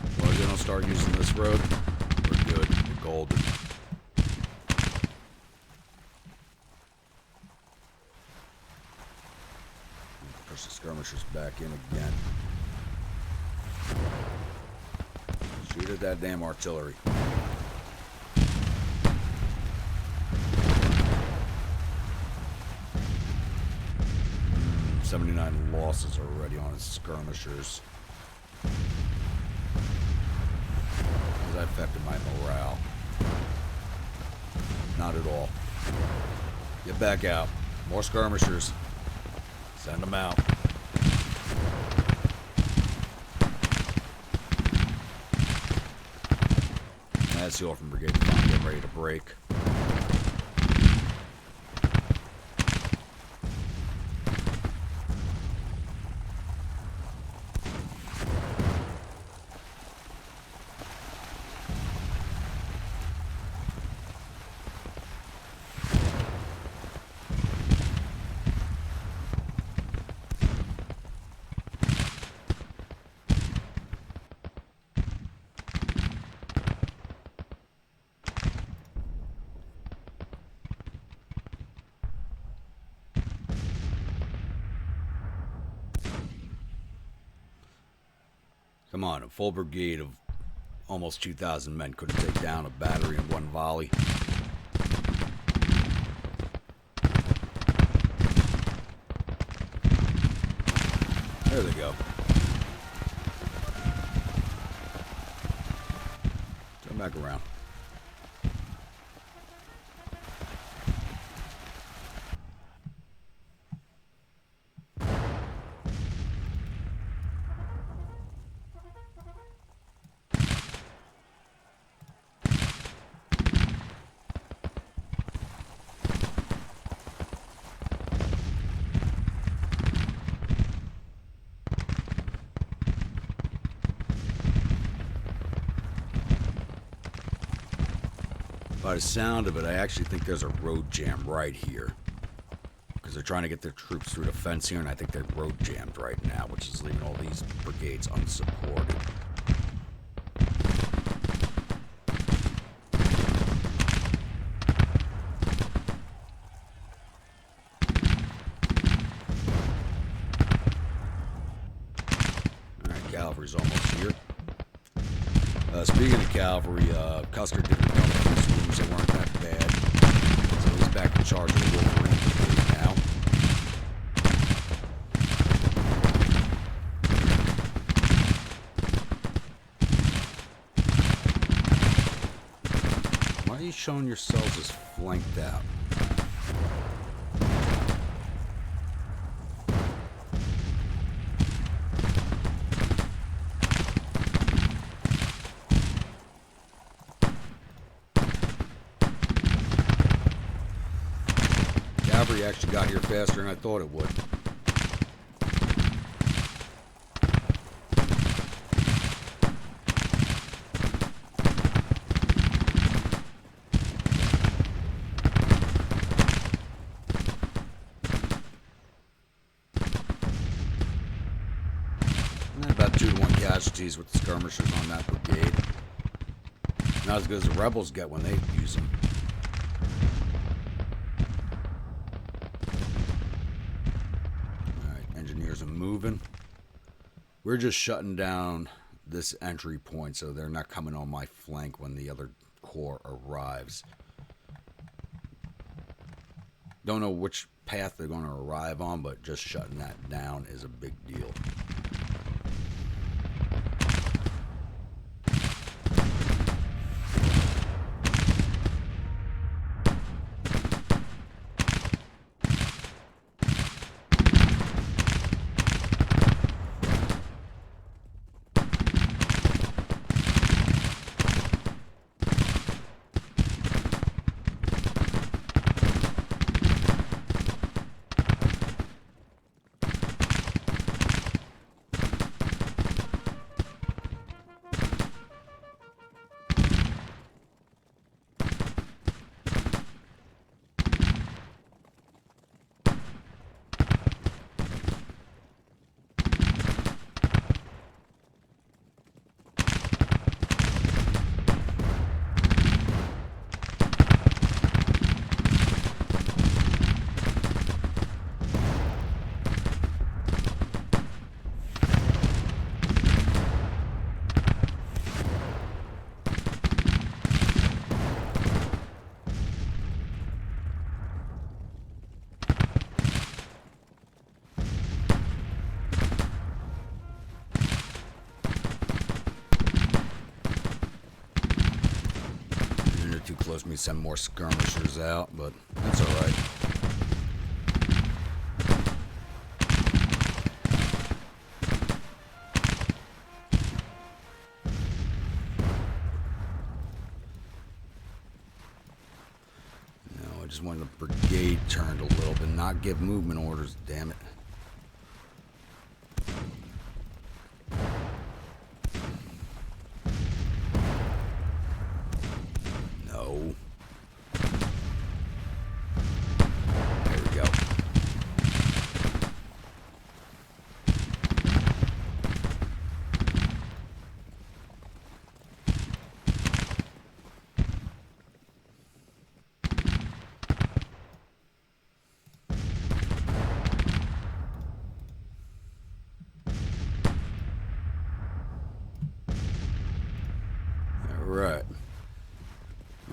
S1: As long as they don't start using this road, we're good. We're golden. Push the skirmishers skirmishers back in again. Shoot at that damn artillery. 79 losses already on his skirmishers. Has that affected my morale? Not at all. Get back out. More skirmishers. Send them out. That's the Orphan Brigade getting ready to break. Come on, a full brigade of almost 2,000 men couldn't take down a battery in one volley. There they go. Turn back around. By the sound of it, I actually think there's a road jam right here. Because they're trying to get their troops through the fence here, and I think they're road jammed right now, which is leaving all these brigades unsupported. Alright, cavalry's almost here. Speaking of cavalry, Custer did recover these wounds. They weren't that bad. So he's back in charge of the Wolverine brigade now. Why are you showing yourselves as flanked out? Cavalry actually got here faster than I thought it would. About 2-to-1 casualties with the skirmishers on that brigade. Not as good as the rebels get when they use them. Engineers are moving. We're just shutting down this entry point so they're not coming on my flank when the other corps arrives. Don't know which path they're going to arrive on, but just shutting that down is a big deal. too close for me to send more skirmishers out, but that's alright. I just wanted the brigade turned a little bit, not give movement orders, damn it. No. There we go. Right.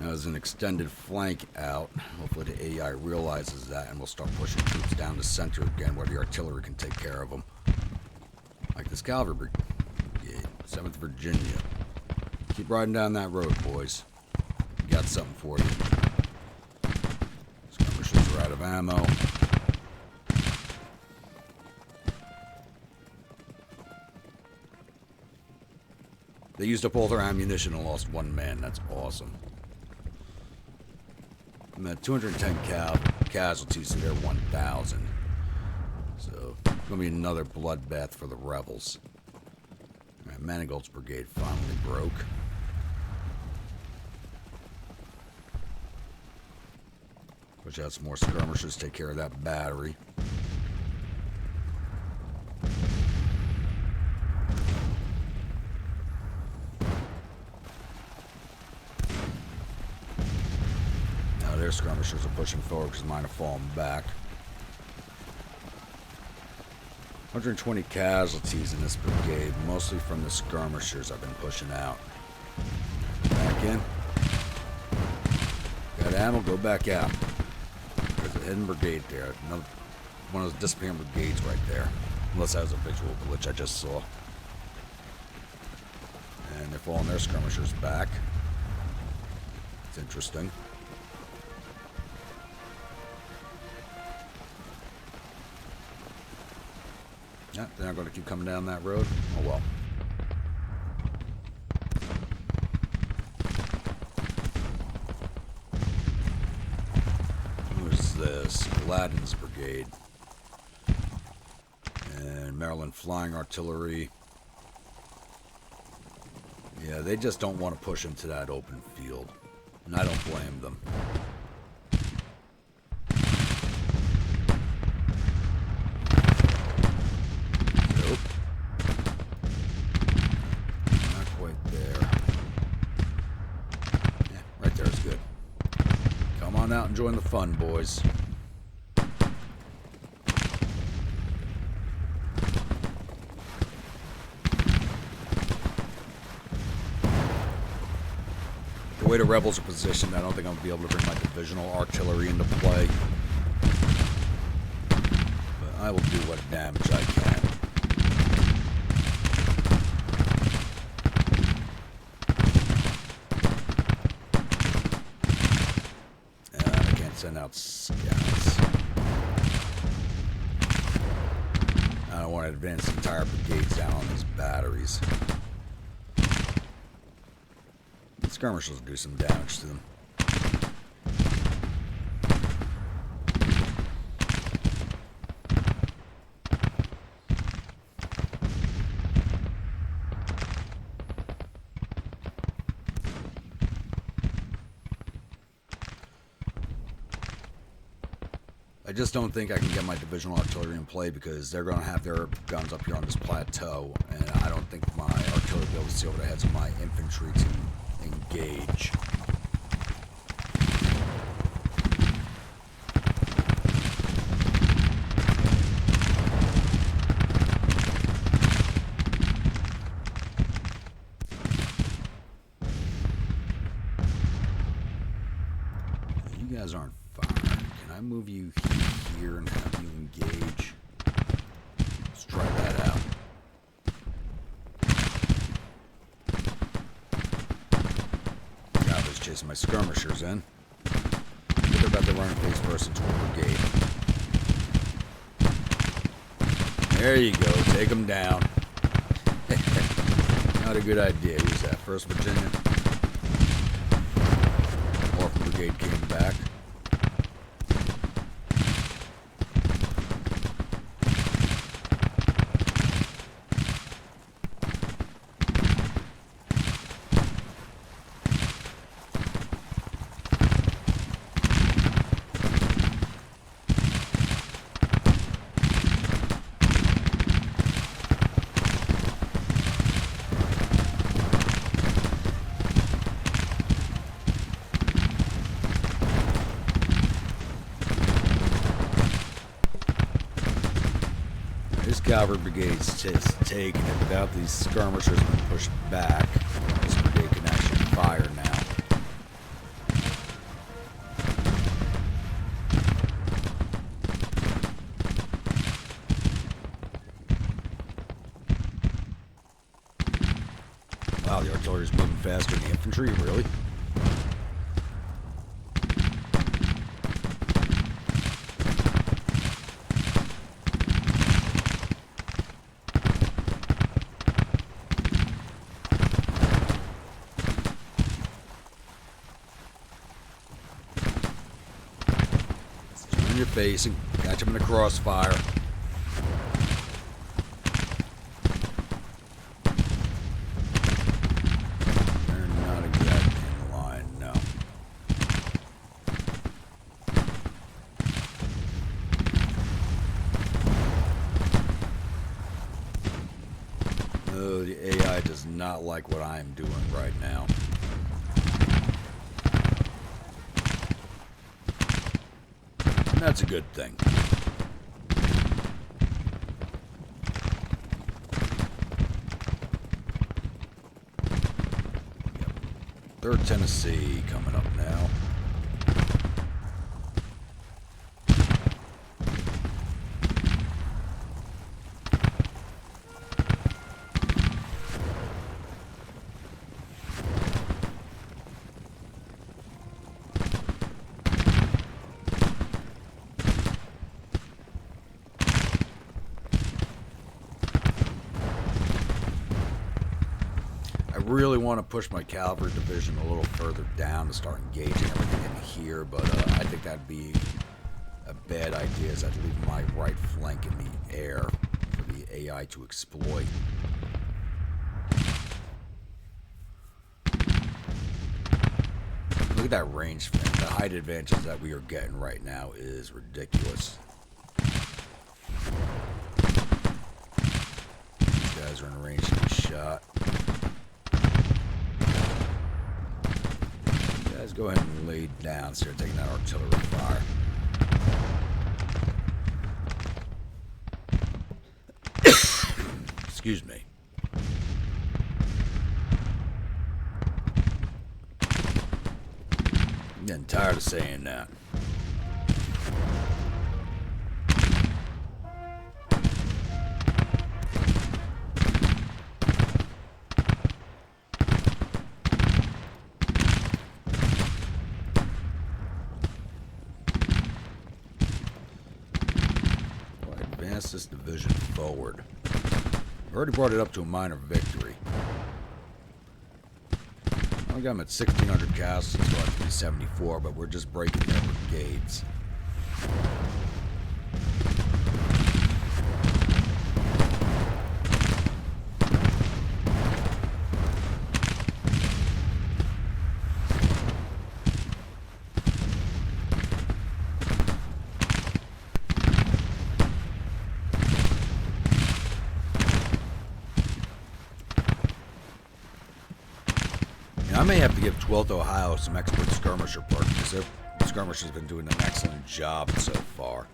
S1: Now there's an extended flank out. Hopefully the AI realizes that and we'll start pushing troops down the center again where the artillery can take care of them. Like this Cavalry Brigade, 7th Virginia. Keep riding down that road, boys. We got something for you. Skirmishers are out of ammo. They used up all their ammunition and lost 1 man. That's awesome. I'm at 210 casualties to their 1,000. So, it's going to be another bloodbath for the rebels. Alright, Manigault's brigade finally broke. Push out some more skirmishers, take care of that battery. Their skirmishers are pushing forward because mine are falling back. 120 casualties in this brigade, mostly from the skirmishers I've been pushing out. Back in. Got ammo, go back out. There's a hidden brigade there. Another, one of those disappearing brigades right there. Unless that was a visual glitch I just saw. And they're falling their skirmishers back. It's interesting. Yeah, they're not going to keep coming down that road. Oh well. Who's this? Aladdin's brigade. And Maryland Flying Artillery. Yeah, they just don't want to push into that open field. And I don't blame them. Out and join the fun, boys. The way the rebels are positioned, I don't think I'm going to be able to bring my divisional artillery into play. But I will do what damage I can. Send out scouts. I don't want to advance entire brigades down on these batteries. The skirmishers will do some damage to them. I just don't think I can get my divisional artillery in play because they're going to have their guns up here on this plateau, and I don't think my artillery will be able to see over the heads of my infantry to engage. You guys aren't firing. Can I move you here and have you engage? Let's try that out. placing my skirmishers in. They're about to run face first into a brigade. There you go. Take them down. Not a good idea. Who's that? 1st Virginia. Morphin Brigade came back. Cavalry Brigade's just taking it without these skirmishers being pushed back. This brigade can actually fire now. Wow, the artillery's moving faster than the infantry, really? Your facing, catch him in the crossfire. They're not exactly in line, no. Oh, the AI does not like what I am doing right now. That's a good thing. Yep. 3rd Tennessee coming up now. I really want to push my cavalry division a little further down to start engaging everything in here, but I think that'd be a bad idea, as I'd leave my right flank in the air for the AI to exploit. Look at that range. The height advantages that we are getting right now is ridiculous. These guys are in range to be shot. Guys, go ahead and lay down. Start taking that artillery fire. Excuse me. I'm getting tired of saying that. Advance this division forward. I've already brought it up to a minor victory. I got them at 1,600 casualties, so I have to be 74, but we're just breaking their brigades. I may have to give 12th Ohio some expert skirmisher work, because their skirmishers have been doing an excellent job so far.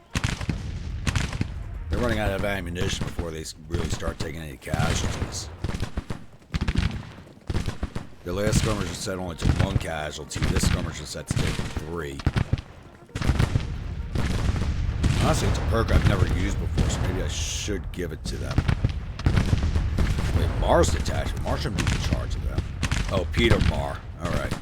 S1: They're running out of ammunition before they really start taking any casualties. The last skirmisher set only took 1 casualty. This skirmisher set's taking 3. Honestly, it's a perk I've never used before, so maybe I should give it to them. Wait, Mar's detachment. Mar shouldn't be in charge of that. Oh, Peter Marr. Alright.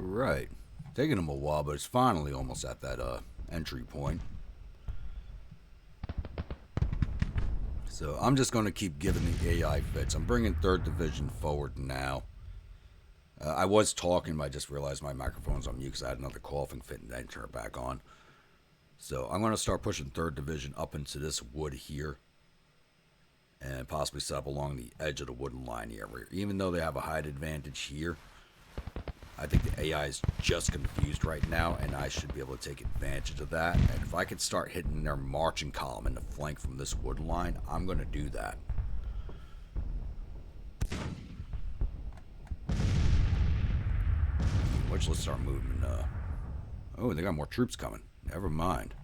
S1: Alright. Taking them a while, but it's finally almost at that entry point. So I'm just going to keep giving the AI fits. I'm bringing 3rd Division forward now. I was talking, but I just realized my microphone's on mute because I had another coughing fit and then turn it back on. So I'm going to start pushing 3rd Division up into this wood here. And possibly set up along the edge of the wooden line here. Even though they have a height advantage here, I think the AI is just confused right now, and I should be able to take advantage of that. And if I could start hitting their marching column in the flank from this wood line, I'm going to do that. Which, let's start moving. Oh, they got more troops coming. Never mind.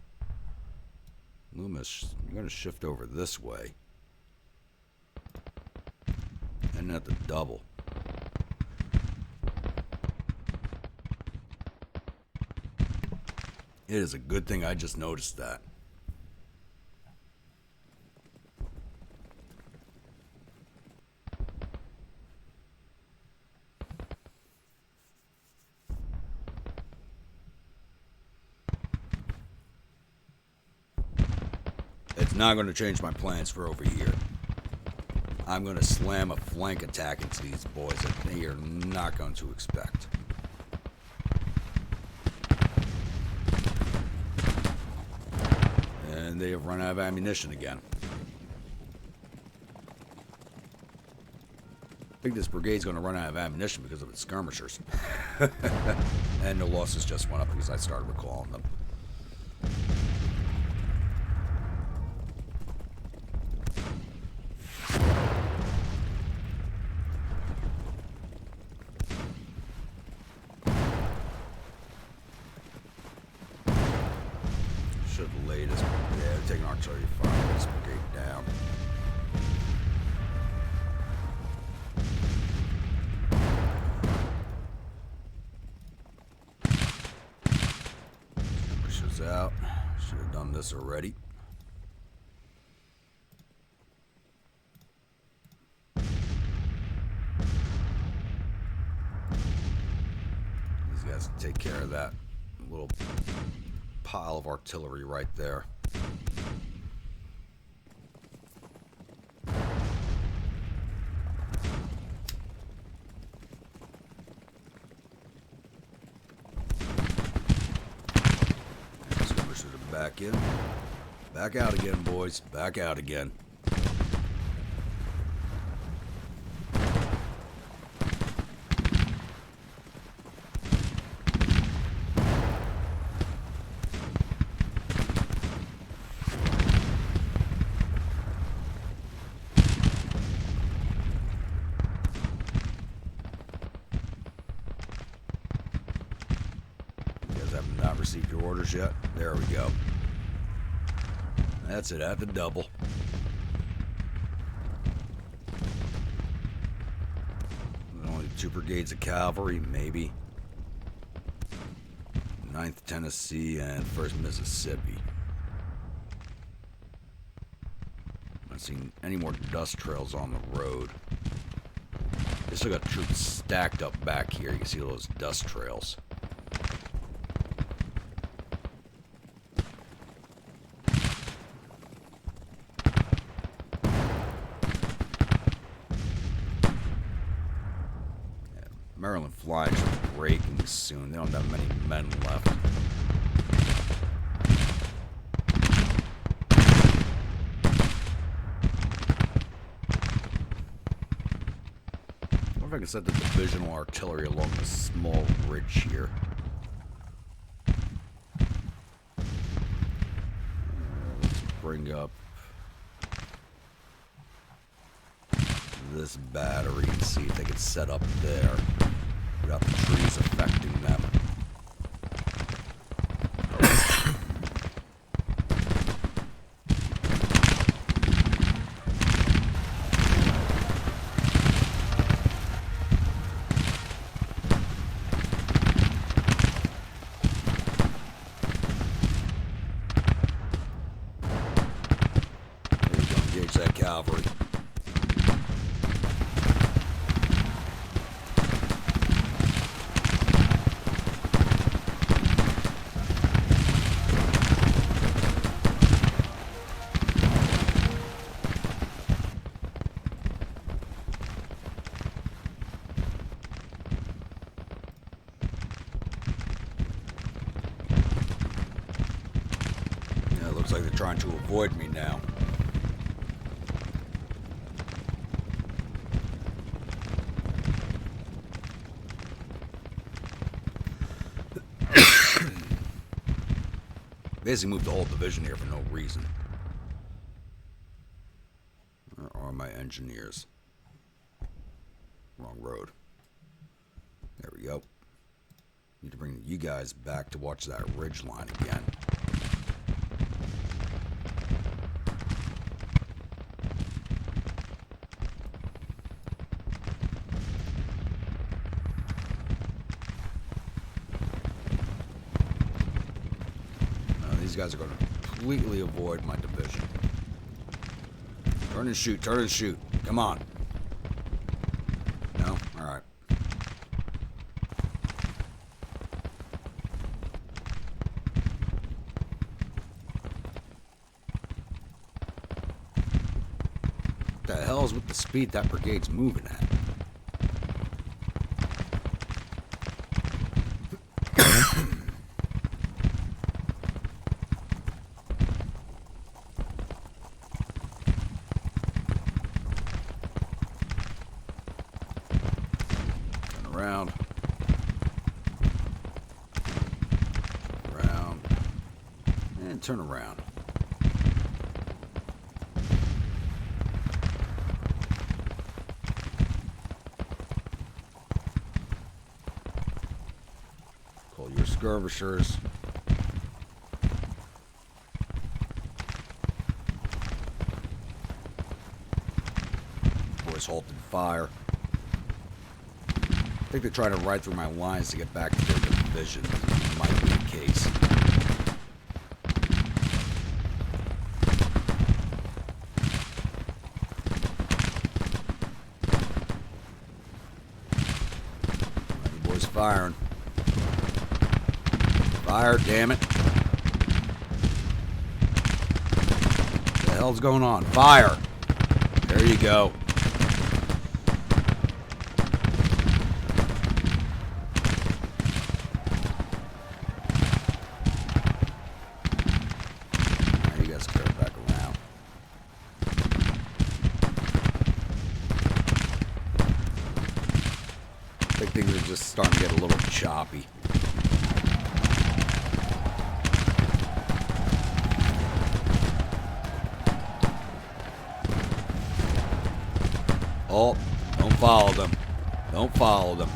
S1: Loomis, you're going to shift over this way. And at the double. It is a good thing I just noticed that. It's not going to change my plans for over here. I'm going to slam a flank attack into these boys that they are not going to expect. And they have run out of ammunition again. I think this brigade's going to run out of ammunition because of its skirmishers. And the losses just went up because I started recalling them. Should have laid this. Yeah, taking artillery fire. This brigade down. Pushes out. Should have done this already. These guys can take care of that little pile of artillery right there. Skirmishers are back in. Back out again, boys. Back out again. Not received your orders yet. There we go. That's it at the double. Only 2 brigades of cavalry, maybe. 9th Tennessee and 1st Mississippi. I'm not seeing any more dust trails on the road. They still got troops stacked up back here. You can see those dust trails. Maryland flies are breaking soon. They don't have many men left. I wonder if I can set the divisional artillery along the small ridge here. Let's bring up this battery and see if they can set up there without the trees affecting them. There you go, engage that cavalry. like they're trying to avoid me now. Basically moved the whole division here for no reason. Where are my engineers? Wrong road. There we go. Need to bring you guys back to watch that ridge line again. These guys are going to completely avoid my division. Turn and shoot, turn and shoot. Come on. No? Alright. What the hell is with the speed that brigade's moving at? Around, and turn around. Call your skirmishers. Boys halted fire. I think they're trying to ride through my lines to get back to their division. Might be the case. You boys firing. Fire, damn it. What the hell's going on? Fire! There you go. I think things are just starting to get a little choppy. Oh, don't follow them. Don't follow them.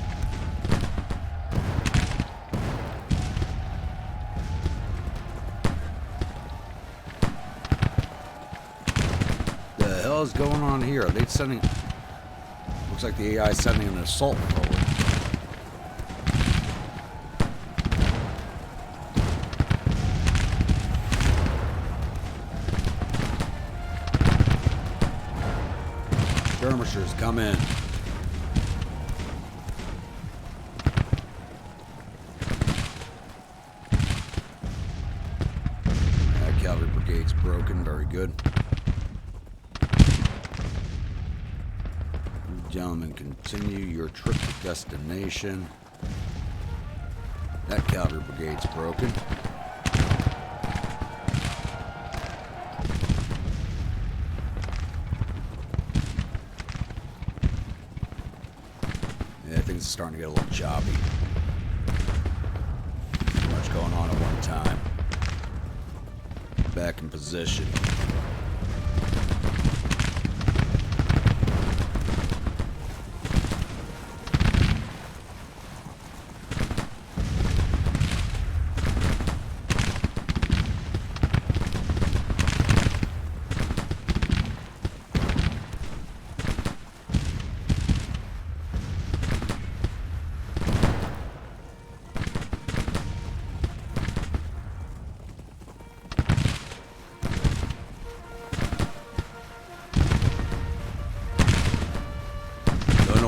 S1: The hell is going on here? Are they sending... Looks like the AI is sending an assault forward. Skirmishers, come in. That cavalry brigade's broken. Very good. You gentlemen, continue your trip to destination. That cavalry brigade's broken. Things are starting to get a little choppy. Too much going on at one time. Back in position.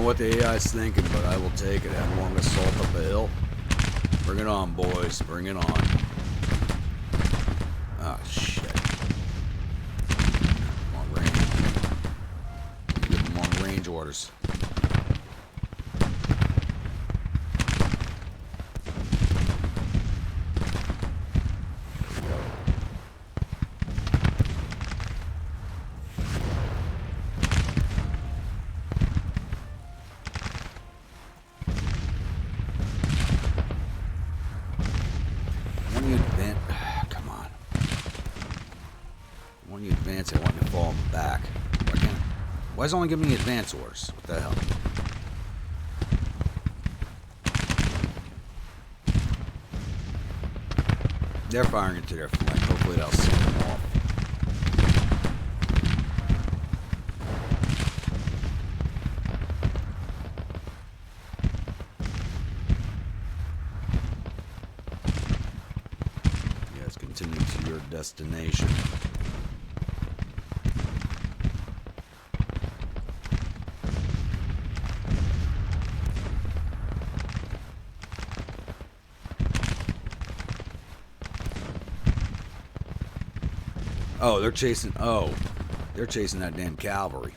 S1: What the AI is thinking, but I will take it. Headlong assault up a hill. Bring it on, boys. Bring it on. Ah, shit. Long range. Give them long range orders. advance, they want me to fall back. Why can't I? Why is it only giving me advance orders? What the hell? They're firing into their flank. Hopefully that'll send them off. Yes, continue to your destination. Oh, they're chasing. Oh, they're chasing that damn cavalry.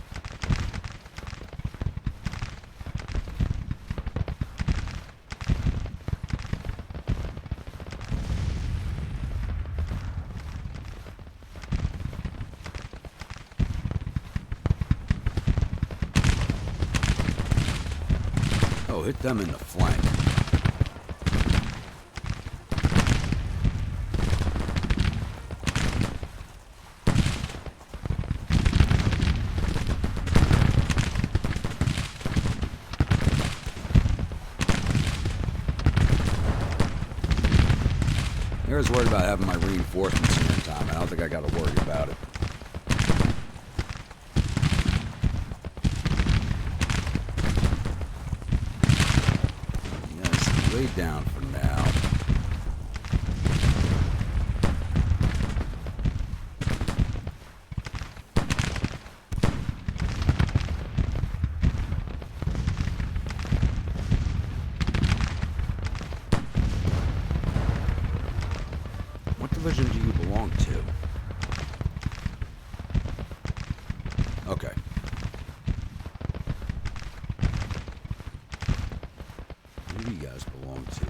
S1: Oh, hit them in the flank. I was worried about having my reinforcements here in time. I don't think I got to worry about it. Yes, lay down for now. Division do you belong to? Okay. Who do you guys belong to?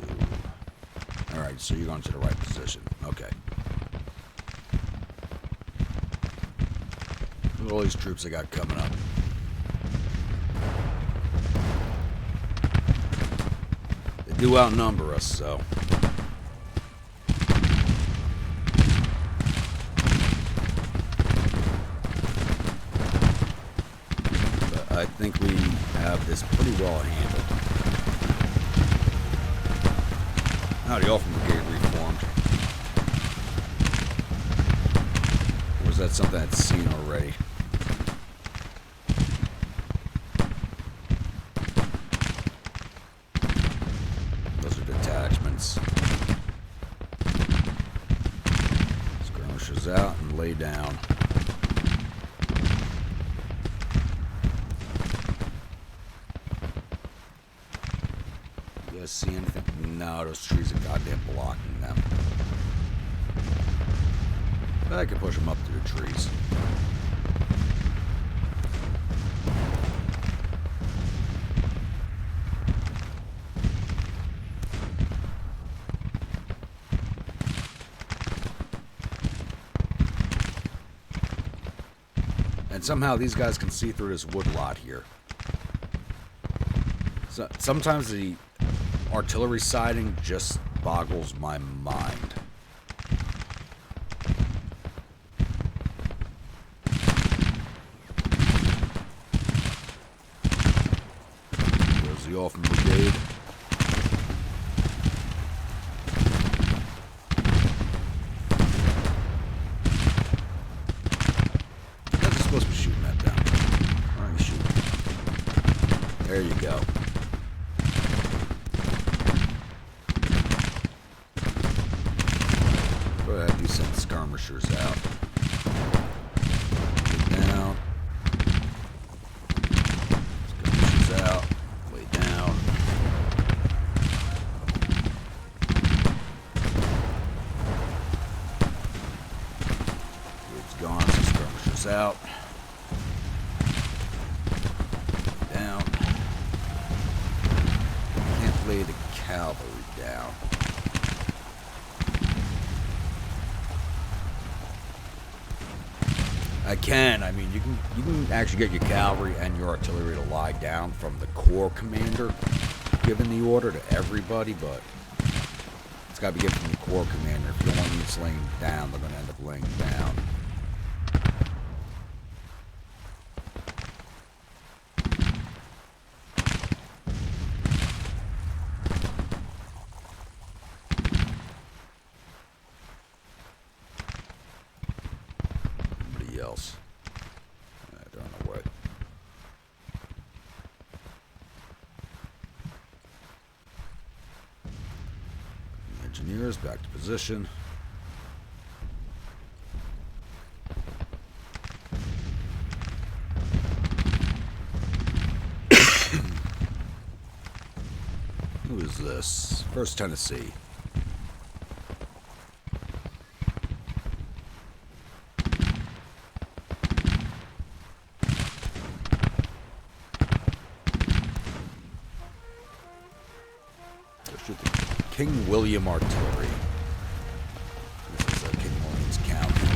S1: Alright, so you're going to the right position. Okay. Look at all these troops I got coming up. They do outnumber us, so... I think we have this pretty well handled. Now the Elfin Brigade reformed. Or is that something that's seen already? Those are detachments. Skirmishers out and lay down. See anything? No, those trees are goddamn blocking them. But I can push them up to the trees. And somehow these guys can see through this wood lot here. So sometimes the artillery siding just boggles my mind. There's the Elfin Brigade. I'm just supposed to be shooting that down. Why are you shooting? There you go. Go ahead, you send skirmishers out. Lay down. Skirmishers out. Lay down. It's gone, so skirmishers out. Down. Can't lay the cavalry down. I can. I mean, you can actually get your cavalry and your artillery to lie down from the corps commander giving the order to everybody, but it's got to be given from the corps commander. If you don't want to use laying down, they're going to end up laying down. else. They're on the way. Engineers back to position. Who is this? 1st Tennessee. King William Artillery. This is King William's County.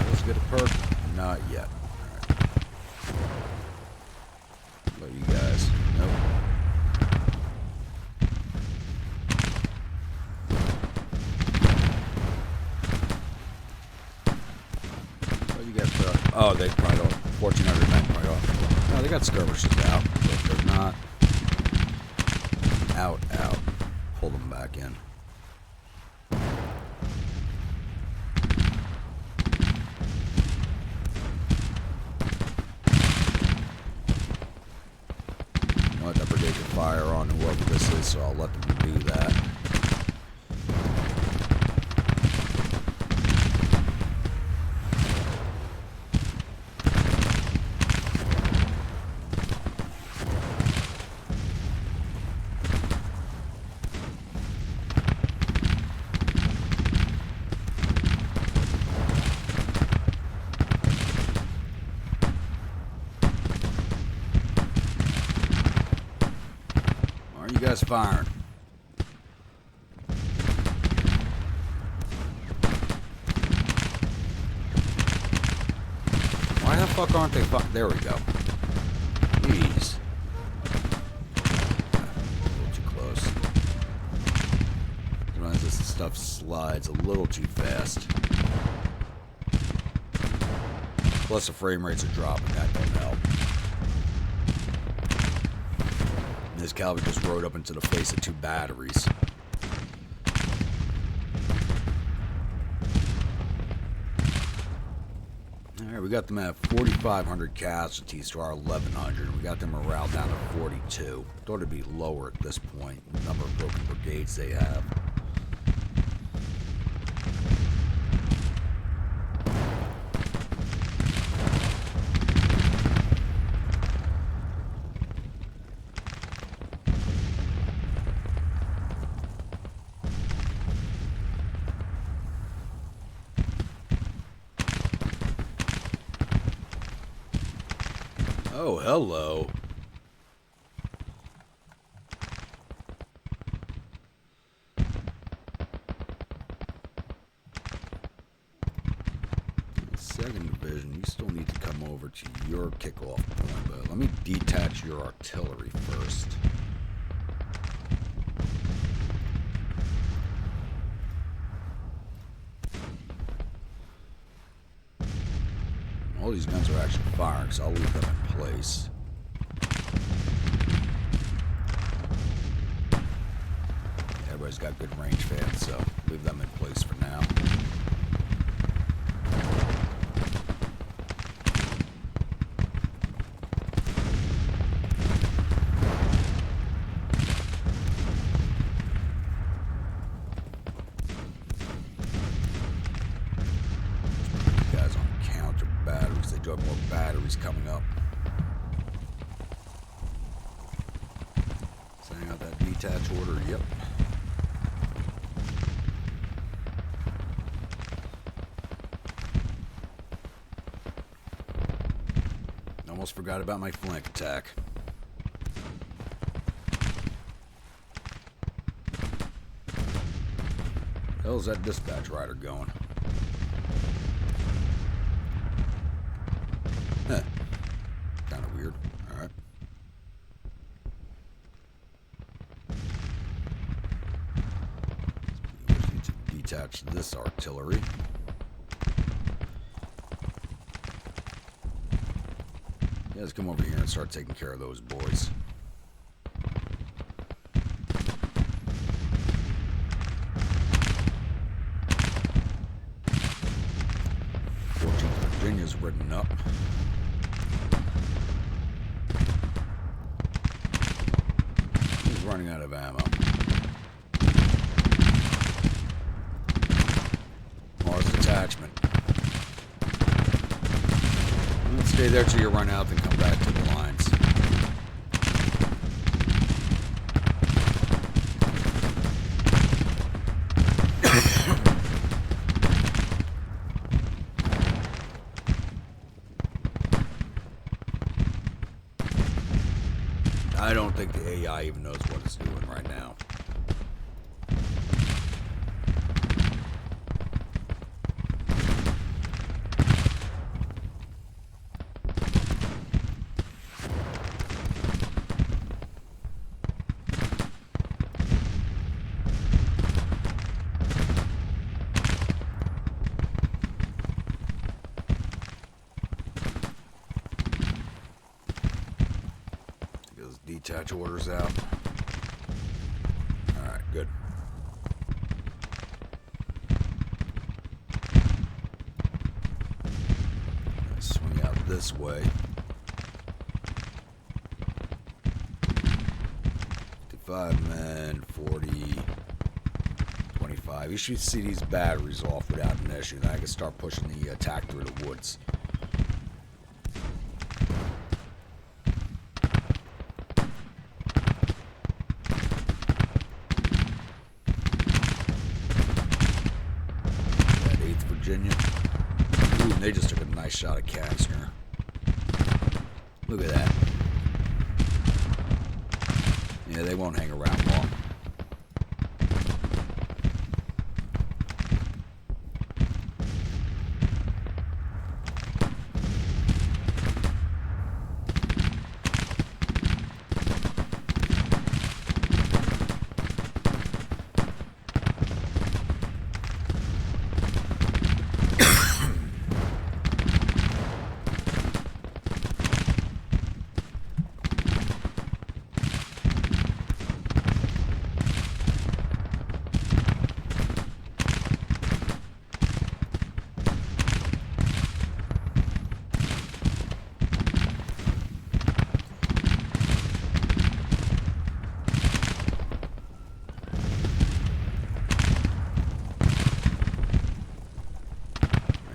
S1: Let's get a perk. Not yet. All right. How about you guys? Nope. Oh, they probably don't. 1,400 men right off. No, they got skirmishes out, but they're not out. Pull them back in. You know what? That brigade can fire on whoever this is, so I'll let them do that. Firing. Why the fuck aren't they there we go. Jeez. A little too close. Sometimes this stuff slides a little too fast. Plus the frame rates are dropping, that don't help. This cavalry just rode up into the face of 2 batteries. Alright, we got them at 4,500 casualties to our 1,100. We got them morale down to 42. Thought it'd be lower at this point, the number of broken brigades they have. Oh, hello. Second Division, you still need to come over to your kickoff point, but let me detach your artillery first. All these guns are actually firing, so I'll leave them in place. Everybody's got good range fans, so leave them in place for now. More batteries coming up. Sending out that detach order, yep. Almost forgot about my flank attack. How's that dispatch rider going? Kind of weird. Alright. We need to detach this artillery. Yeah, let's come over here and start taking care of those boys. 14th Virginia's written up. He's running out of ammo. Mars detachment. Let's stay there till you run out, then come back to the lines. I don't think the AI even knows what it's doing right now. Detach orders out. Alright, good. Let's swing out this way. 55 men, 40, 25. You should see these batteries off without an issue. Then I can start pushing the attack through the woods. Virginia. Ooh, they just took a nice shot at Kastner. Look at that. Yeah, they won't hang around long.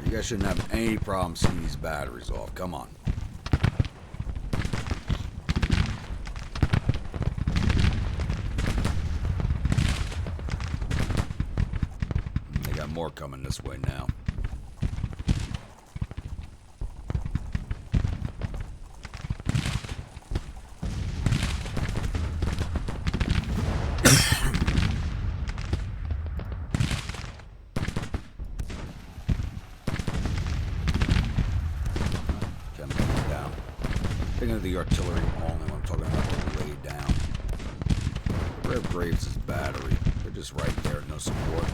S1: You guys shouldn't have any problem seeing these batteries off. Come on. They got more coming this way now. Thinking of the artillery only when I'm talking about the laid down. Red Graves' battery. They're just right there, no support.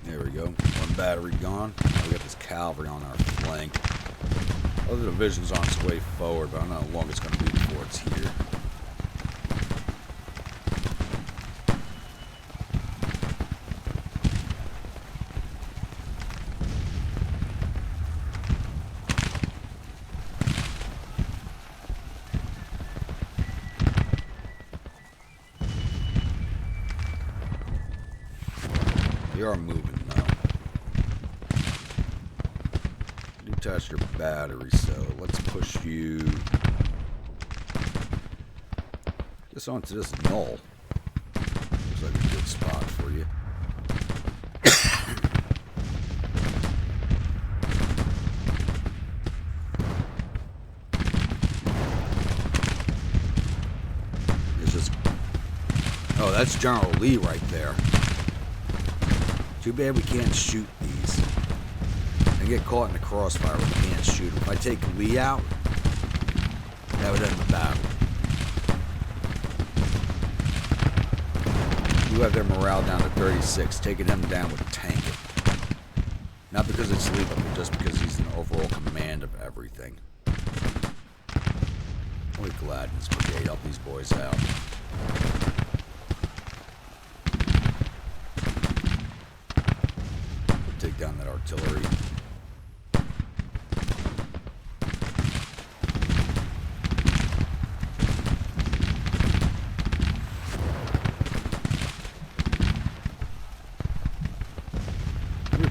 S1: There we go. One battery gone. Now we got this cavalry on our flank. Other division's on its way forward, but I don't know how long it's going to be before it's here. They are moving now. Detach your battery, so let's push you just onto this knoll. Looks like a good spot for you. It's just, oh, that's General Lee right there. Too bad we can't shoot these. I get caught in the crossfire when we can't shoot him. If I take Lee out, That would end the battle. You have their morale down to 36, taking him down would tank it. Not because it's lethal, but just because he's in overall command of everything. We're glad this brigade helped these boys out. We'll take down that artillery.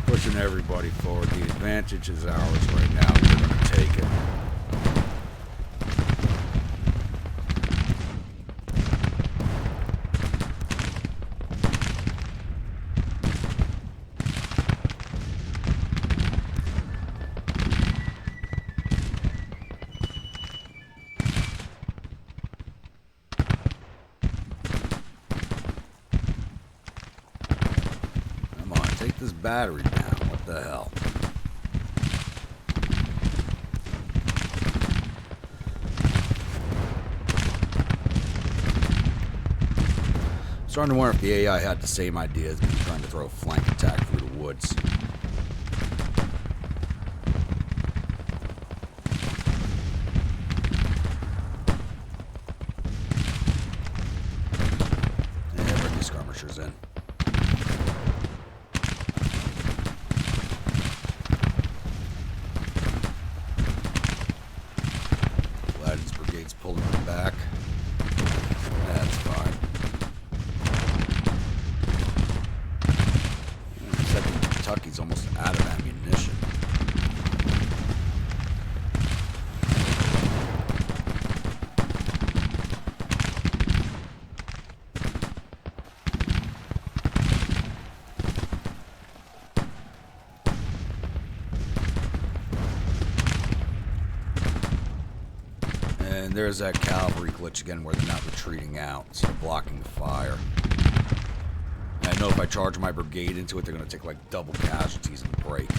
S1: Pushing everybody forward. The advantage is ours right now. We're going to take it. Come on, take this battery down. What the hell? I'm starting to wonder if the AI had the same idea as me trying to throw a flank attack through the woods. Yeah, bring these skirmishers in. Pulling them back. That's fine. Second Kentucky's almost out of ammunition. And there's that cavalry glitch again where they're not retreating out, so blocking the fire. And I know if I charge my brigade into it, they're going to take like double casualties and break.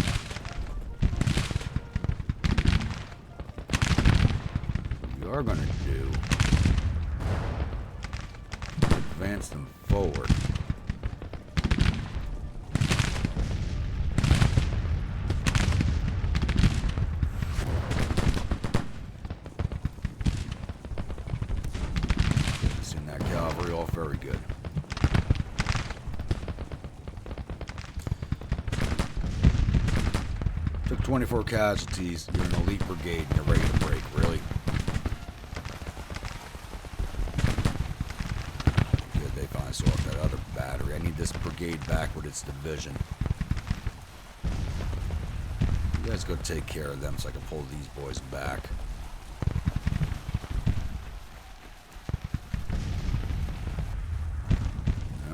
S1: What we are going to do is advance them forward. Very good. Took 24 casualties. You're an elite brigade and you're ready to break. Really? Good, they finally saw that other battery. I need this brigade back with its division. You guys go take care of them so I can pull these boys back.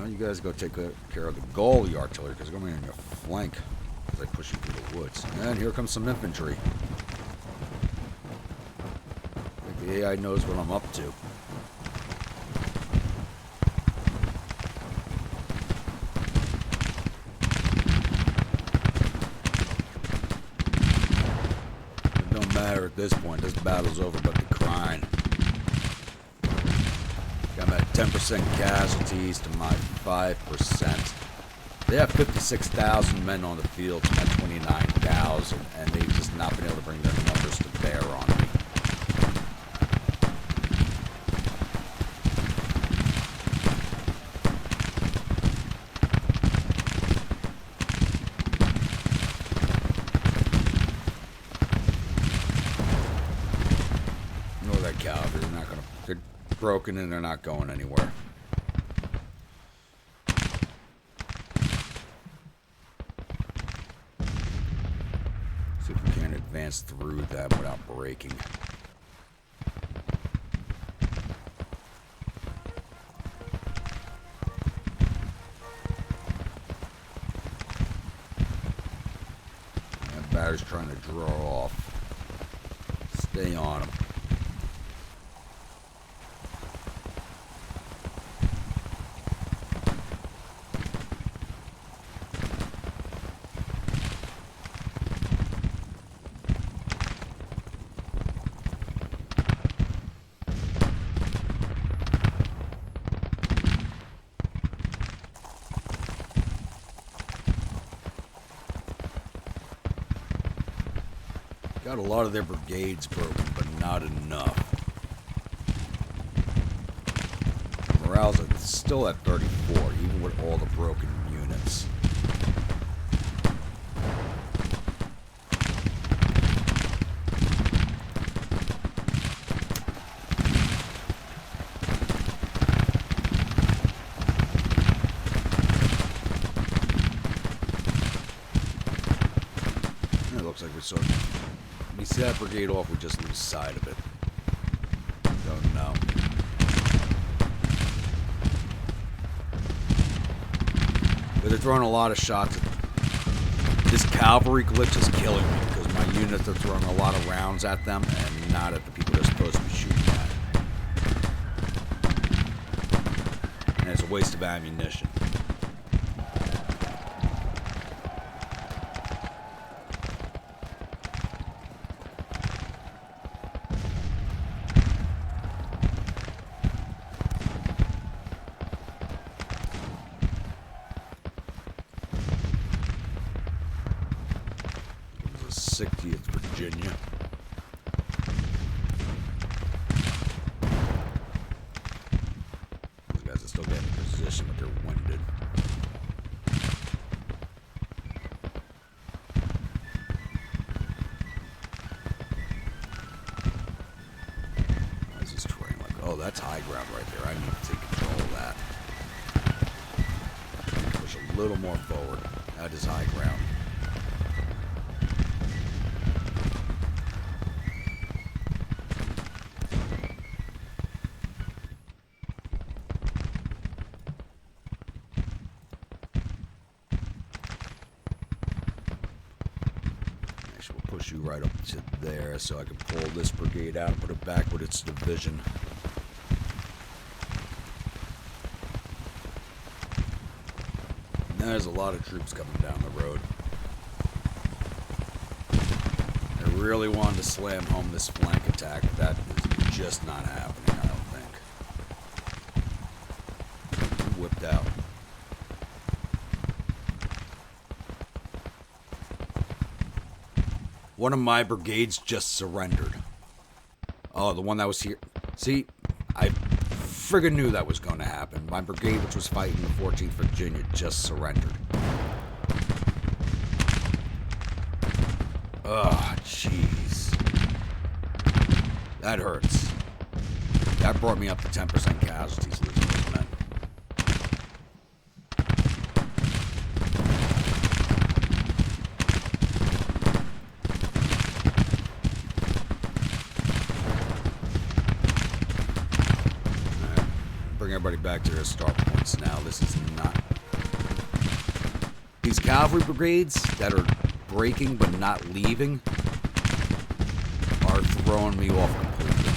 S1: You guys go take care of the goalie artillery because they're going to be on your flank as I push you through the woods. And here comes some infantry. I think the AI knows what I'm up to. It don't matter at this point. This battle's over but the crying. I'm at 10% casualties to my 5%. They have 56,000 men on the field to my 29,000, and they've just not been able to bring their numbers to bear on me. Ignore that cavalry. They're not going to. They're broken and they're not going anywhere. See if we can advance through them without breaking. That battery's trying to draw off. Stay on them. Got a lot of their brigades broken, but not enough. Morale's still at 34, even with all the broken units. It looks like we sort of... When we see that brigade off, we just lose sight of it. Don't know. But they're throwing a lot of shots. This cavalry glitch is killing me because my units are throwing a lot of rounds at them and not at the people they're supposed to be shooting at. And it's a waste of ammunition. It was a 60th Virginia. These guys are still getting in position, but they're winded. What is this terrain like? Oh, that's high ground right there. I need to take control of that. Push a little more forward. That is high ground. Actually, we'll push you right up to there so I can pull this brigade out and put it back with its division. There's a lot of troops coming down the road. I really wanted to slam home this flank attack, but that is just not happening, I don't think. Whipped out. One of my brigades just surrendered. Oh, the one that was here. See, I friggin' knew that was going to happen. My brigade, which was fighting the 14th Virginia, just surrendered. Ugh, jeez. That hurts. That brought me up to 10% casualties losing those men. Bring everybody back to their start points now. This is not... These cavalry brigades that are breaking but not leaving are throwing me off completely.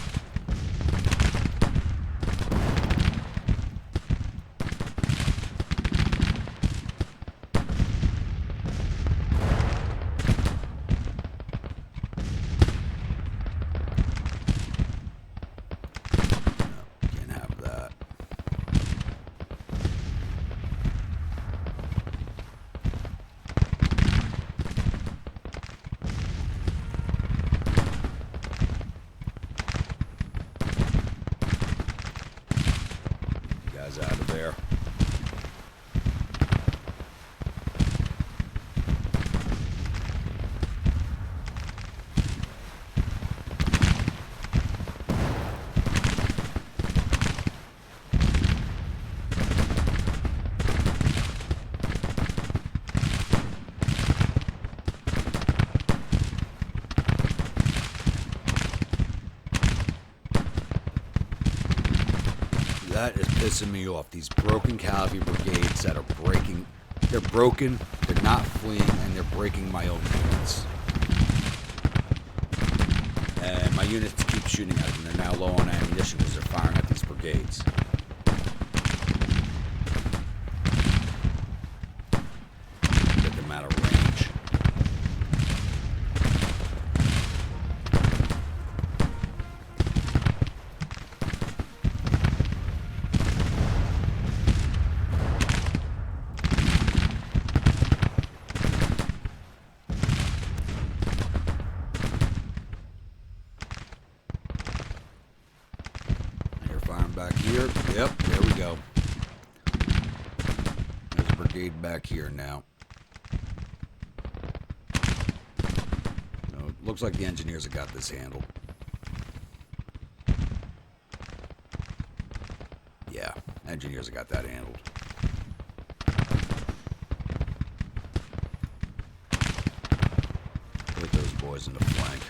S1: Out of there. That is pissing me off. These broken cavalry brigades that are breaking. They're broken, they're not fleeing, and they're breaking my own units. And my units keep shooting at them. They're now low on ammunition because they're firing at these brigades. Get them out of range. back here. Yep, there we go. There's a brigade back here now. No, it looks like the engineers have got this handled. Yeah, engineers have got that handled. Put those boys in the flank.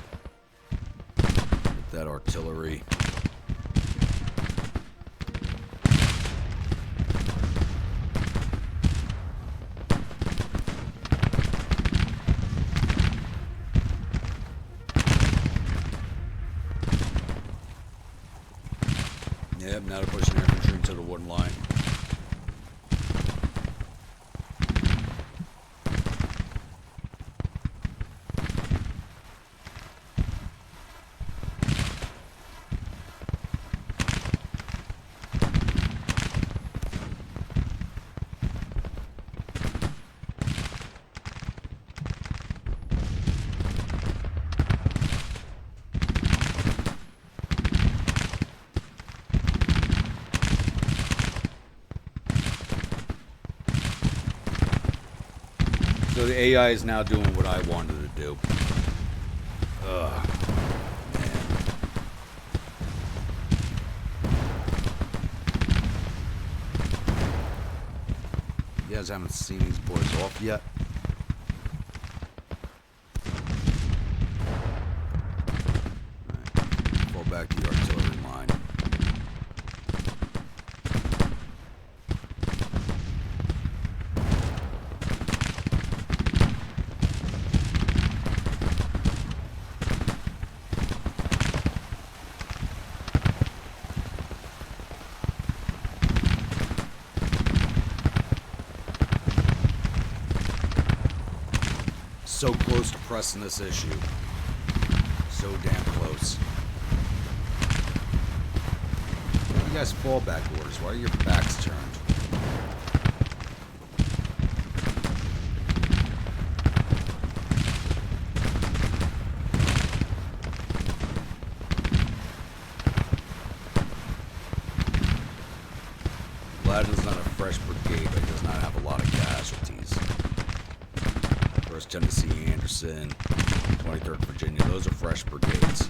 S1: Get that artillery. Yep, now they're pushing infantry into the wooden line. So the AI is now doing what I wanted to do. Ugh, man. You guys haven't seen these boys off yet? Alright, fall back to the artillery line. So close to pressing this issue. So damn close. You guys fallback orders. Why are your backs turned? Ladin's not a fresh brigade, but does not have a lot of casualties. 1st Tennessee, Anderson, 23rd Virginia, those are fresh brigades.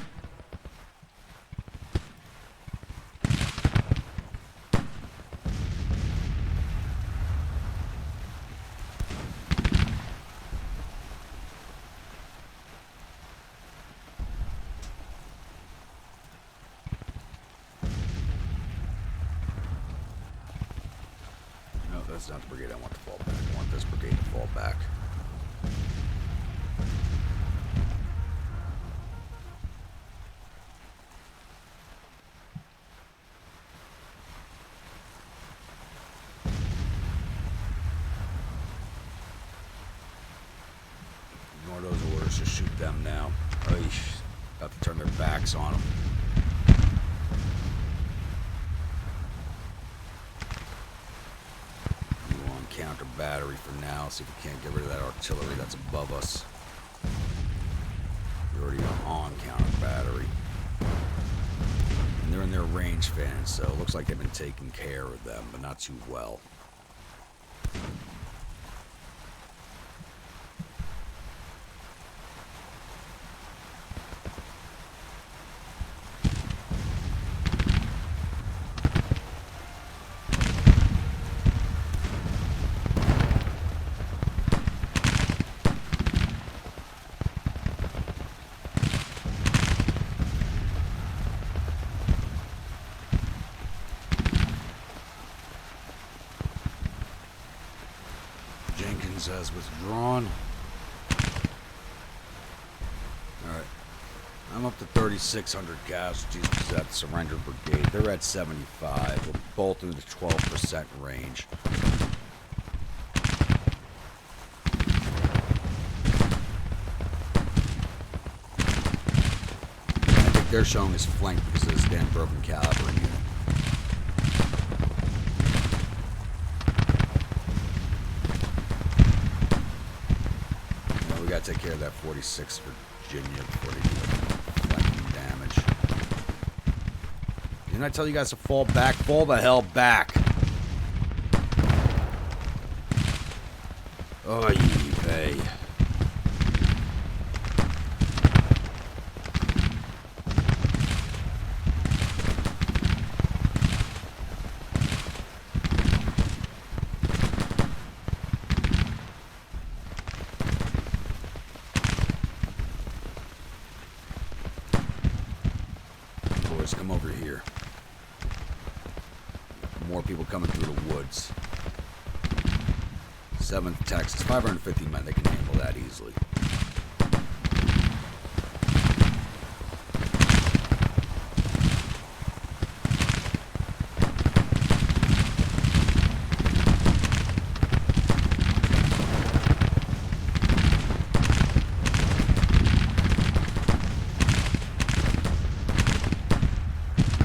S1: No, that's not the brigade I want to fall back. I want this brigade to fall back. Ignore those orders, just shoot them now. Eesh, about to turn their backs on them. You want counter battery for now, see if we can't get rid of that artillery that's above us. We're already on counter battery. And they're in their range fans, so it looks like they've been taking care of them, but not too well. Has withdrawn. Alright. I'm up to 3,600 casualties because that surrendered brigade. They're at 75. We're both in the 12% range. I think they're showing us flank because of this damn broken cavalry unit. We gotta take care of that 46 Virginia before they do flanking damage. Didn't I tell you guys to fall back? Fall the hell back. Oh, you vey. Boys, come over here. More people coming through the woods. 7th Texas, 550 men, they can handle that easily.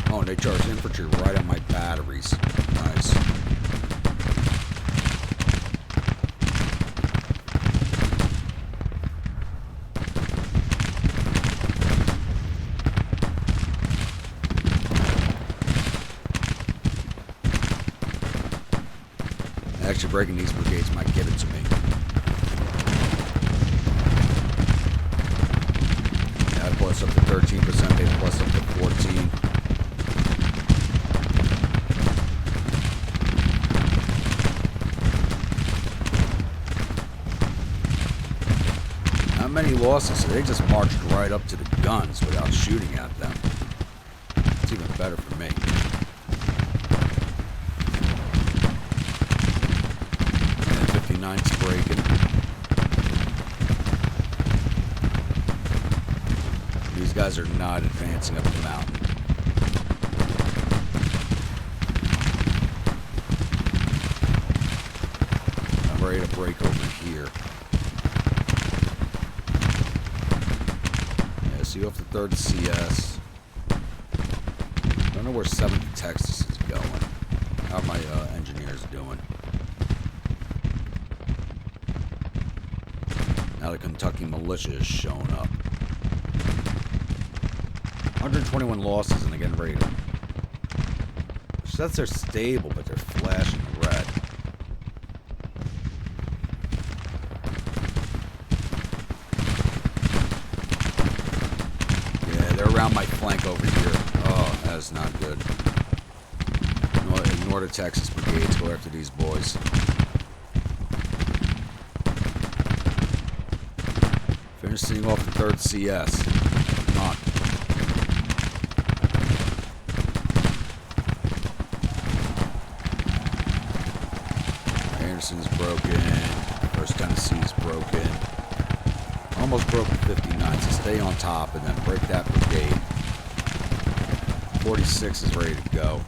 S1: Oh, and they charged infantry right on my batteries. Nice. Actually, breaking these brigades might give it to me. Yeah, I plus up to 13%, they plus up to 14. Not many losses, so they just marched right up to the guns without shooting at them. It's even better for me. 59's breaking. These guys are not advancing up the mountain. I'm ready to break over here. Yeah, so you have the 3rd CS. Don't know where 7th Texas is going. How are my engineers doing? Now the Kentucky militia has shown up. 121 losses and they're getting ready to... Says they're stable, but they're flashing red. Yeah, they're around my flank over here. Oh, that is not good. Ignore the Texas brigades. Go after these boys. Finishing off the 3rd CS. Come on. Anderson's broken. 1st Tennessee's broken. Almost broke the 59, so stay on top and then break that brigade. 46 is ready to go.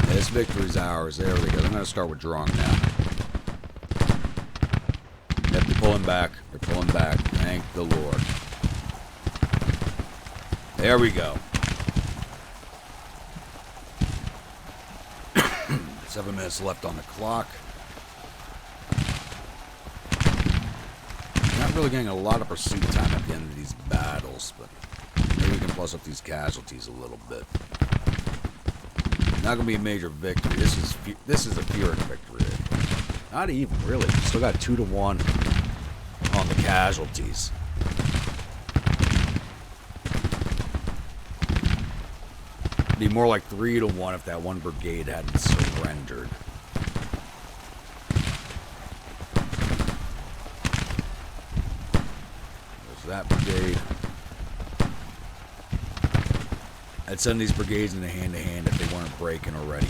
S1: This victory's ours. There we go. I'm going to start withdrawing now. Yep, they're pulling back. They're pulling back. Thank the Lord. There we go. 7 minutes left on the clock. Not really getting a lot of pursuit time at the end of these battles, but maybe we can plus up these casualties a little bit. Not gonna be a major victory. This is a Pyrrhic victory. Not even really. Still got 2 to 1 on the casualties. Be more like 3 to 1 if that one brigade hadn't surrendered. There's that brigade. I'd send these brigades into hand-to-hand if they weren't breaking already.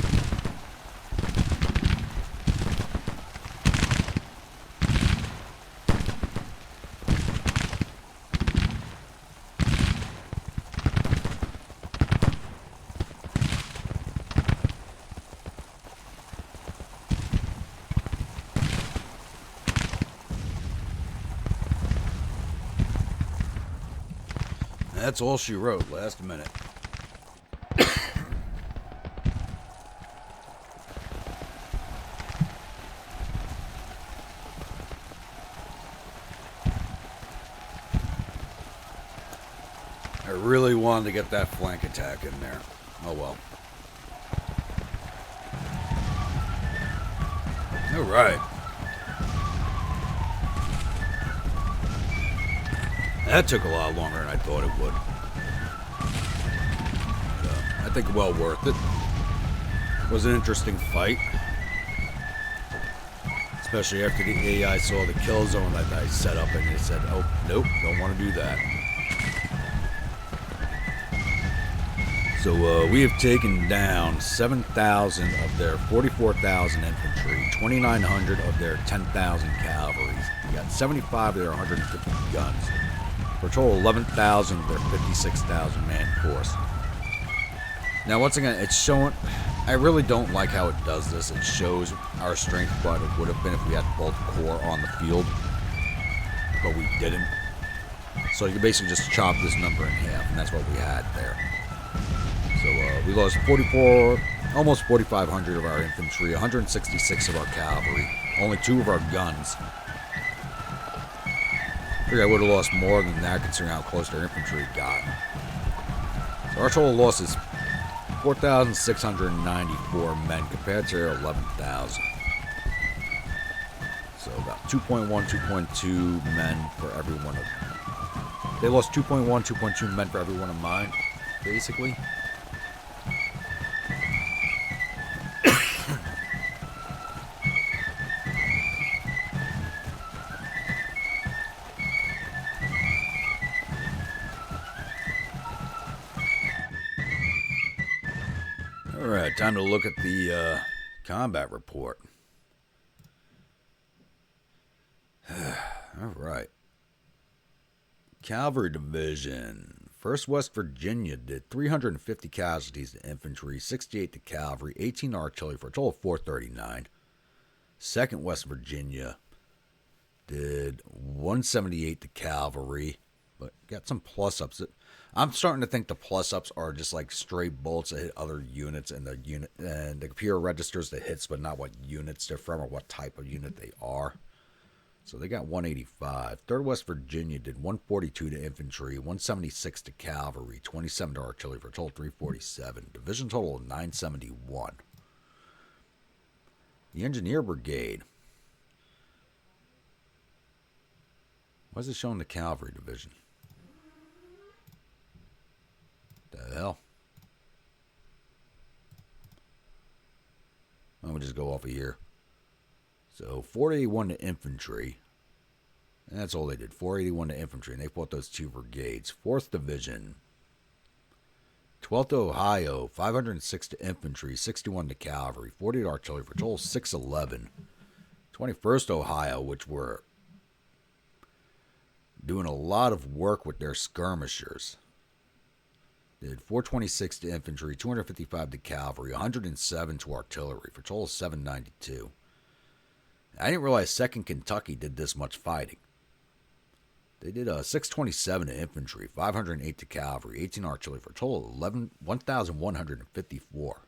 S1: That's all she wrote last minute. I really wanted to get that flank attack in there. Oh well. Alright. That took a lot longer than I thought it would. But, I think well worth it. It was an interesting fight. Especially after the AI saw the kill zone that I set up and it said, oh, nope, don't want to do that. So we have taken down 7,000 of their 44,000 infantry, 2,900 of their 10,000 cavalry. We got 75 of their 150 guns. For a total of 11,000 of their 56,000 man force. Now, once again, it's showing... I really don't like how it does this. It shows our strength, but it would have been if we had both corps on the field. But we didn't. So you can basically just chop this number in half, and that's what we had there. So we lost 44, almost 4,500 of our infantry, 166 of our cavalry, only 2 of our guns. I figure I would have lost more than that considering how close their infantry got. So our total loss is 4,694 men compared to their 11,000. So about 2.1, 2.2 men for every one of... They lost 2.1, 2.2 men for every one of mine, basically. Alright, time to look at the combat report. Alright. Cavalry Division. 1st West Virginia did 350 casualties to infantry, 68 to cavalry, 18 to artillery for a total of 439. 2nd West Virginia did 178 to cavalry, but got some plus-ups. I'm starting to think the plus-ups are just like stray bullets that hit other units, and the computer registers the hits, but not what units they're from or what type of unit they are. So they got 185. 3rd West Virginia did 142 to infantry, 176 to cavalry, 27 to artillery for a total of 347. Division total of 971. The Engineer Brigade. Why is it showing the Cavalry Division? The hell? Let me just go off of here. So 481 to infantry. And that's all they did. 481 to infantry. And they fought those 2 brigades. 4th Division. 12th Ohio. 506 to infantry. 61 to cavalry. 40 to artillery for a total of 611. 21st Ohio, which were doing a lot of work with their skirmishers. Did 426 to infantry, 255 to cavalry, 107 to artillery for a total of 792. I didn't realize 2nd Kentucky did this much fighting. They did 627 to infantry, 508 to cavalry, 18 artillery for a total of 1,154.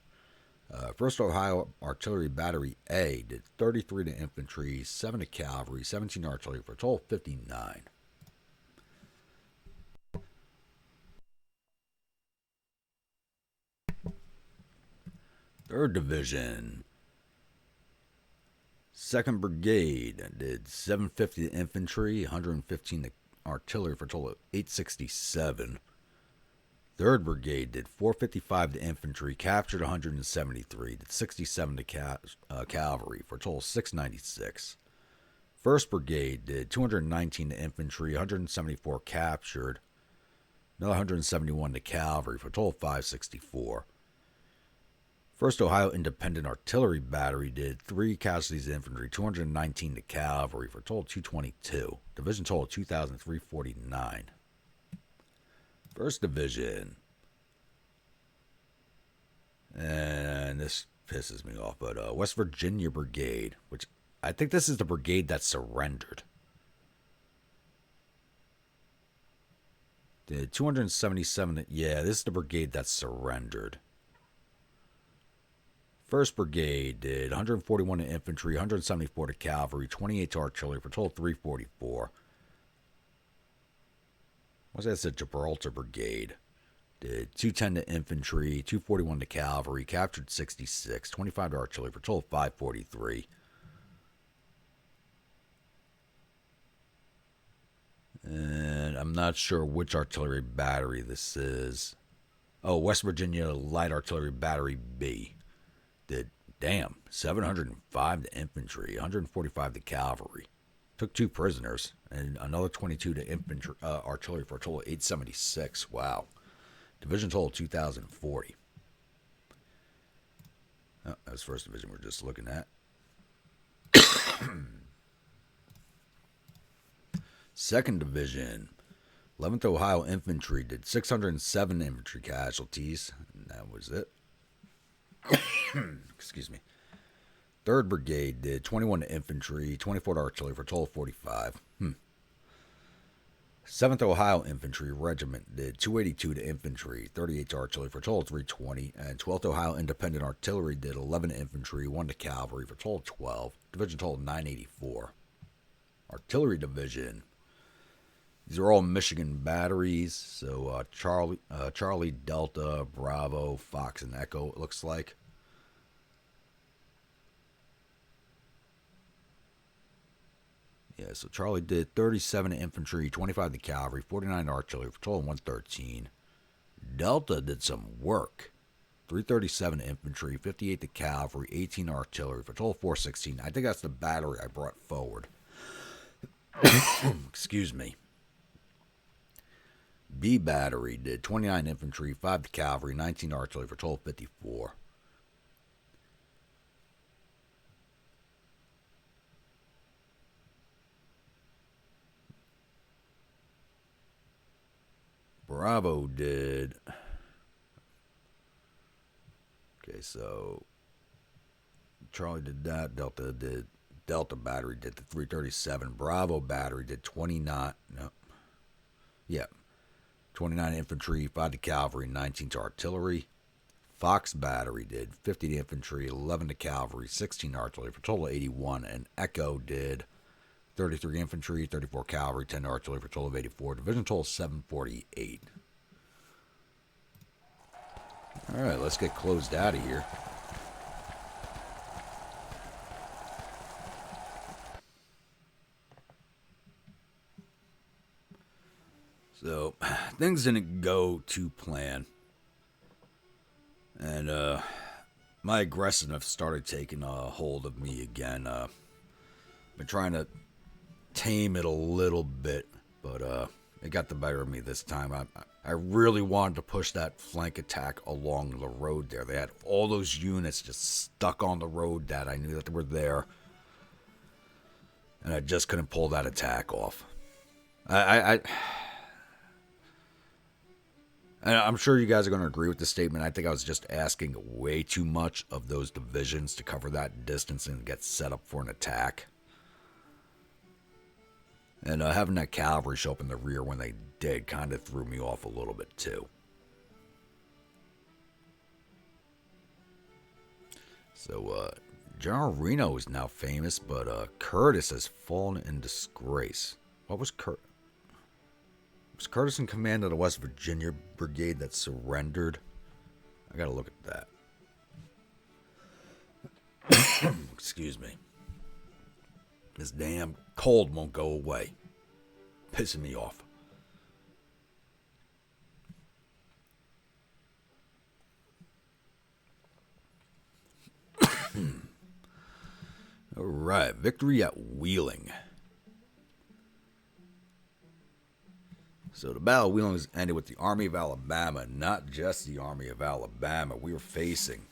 S1: 1st Ohio Artillery Battery A did 33 to infantry, 7 to cavalry, 17 to artillery for a total of 59. Third Division. 2nd Brigade did 750 to infantry, 115 to artillery for a total of 867. 3rd Brigade did 455 to infantry, captured 173, did 67 to cavalry for a total of 696. 1st Brigade did 219 to infantry, 174 captured, another 171 to cavalry for a total of 564. 1st Ohio Independent Artillery Battery did 3 casualties to infantry, 219 to cavalry for a total of 222. Division total of 2,349. 1st Division. And this pisses me off, but West Virginia Brigade, which I think this is the brigade that surrendered. Did 277, yeah, this is the brigade that surrendered. 1st Brigade did 141 to infantry, 174 to cavalry, 28 to artillery for a total of 344. What's that? It's a Gibraltar Brigade. Did 210 to infantry, 241 to cavalry, captured 66, 25 to artillery for a total of 543. And I'm not sure which artillery battery this is. Oh, West Virginia Light Artillery Battery B. Did, 705 to infantry, 145 to cavalry. Took 2 prisoners, and another 22 to infantry artillery for a total of 876. Wow. Division total 2,040. Oh, that was first division we're just looking at. Second division, 11th Ohio Infantry did 607 infantry casualties, and that was it. Excuse me. 3rd Brigade did 21 to infantry, 24 to artillery for a total of 45. 7th Ohio Infantry Regiment did 282 to infantry, 38 to artillery for a total of 320. And 12th Ohio Independent Artillery did 11 to infantry, 1 to cavalry for a total of 12. Division total 984. Artillery Division. These are all Michigan batteries. So Charlie, Delta, Bravo, Fox, and Echo, it looks like. Yeah, so Charlie did 37 to infantry, 25 to cavalry, 49 to artillery, for a total of 113. Delta did some work. 337 to infantry, 58 to cavalry, 18 to artillery, for a total of 416. I think that's the battery I brought forward. Excuse me. B battery did 29 infantry, 5 to cavalry, 19 to artillery, for a total of 54. Bravo did. Okay, so Charlie did that. Delta battery did the 337. Bravo battery did 29. No. Yeah. 29 infantry, 5 to cavalry, 19 to artillery. Fox battery did 50 to infantry, 11 to cavalry, 16 to artillery for a total of 81. And Echo did 33 infantry, 34 cavalry, 10 to artillery for a total of 84. Division total 748. All right, let's get closed out of here. So, things didn't go to plan. And my aggressiveness started taking a hold of me again. Been trying to tame it a little bit, but it got the better of me this time. I really wanted to push that flank attack along the road there. They had all those units just stuck on the road that I knew that they were there. And I just couldn't pull that attack off. And I'm sure you guys are going to agree with this statement. I think I was just asking way too much of those divisions to cover that distance and get set up for an attack. And having that cavalry show up in the rear when they did kind of threw me off a little bit too. So General Reno is now famous, but Curtis has fallen in disgrace. What was Curtis? Was Curtis in command of the West Virginia Brigade that surrendered? I gotta look at that. Excuse me. This damn cold won't go away. Pissing me off. Alright, victory at Wheeling. So the Battle of Wheeling has ended with the Army of Alabama, not just the Army of Alabama. We were facing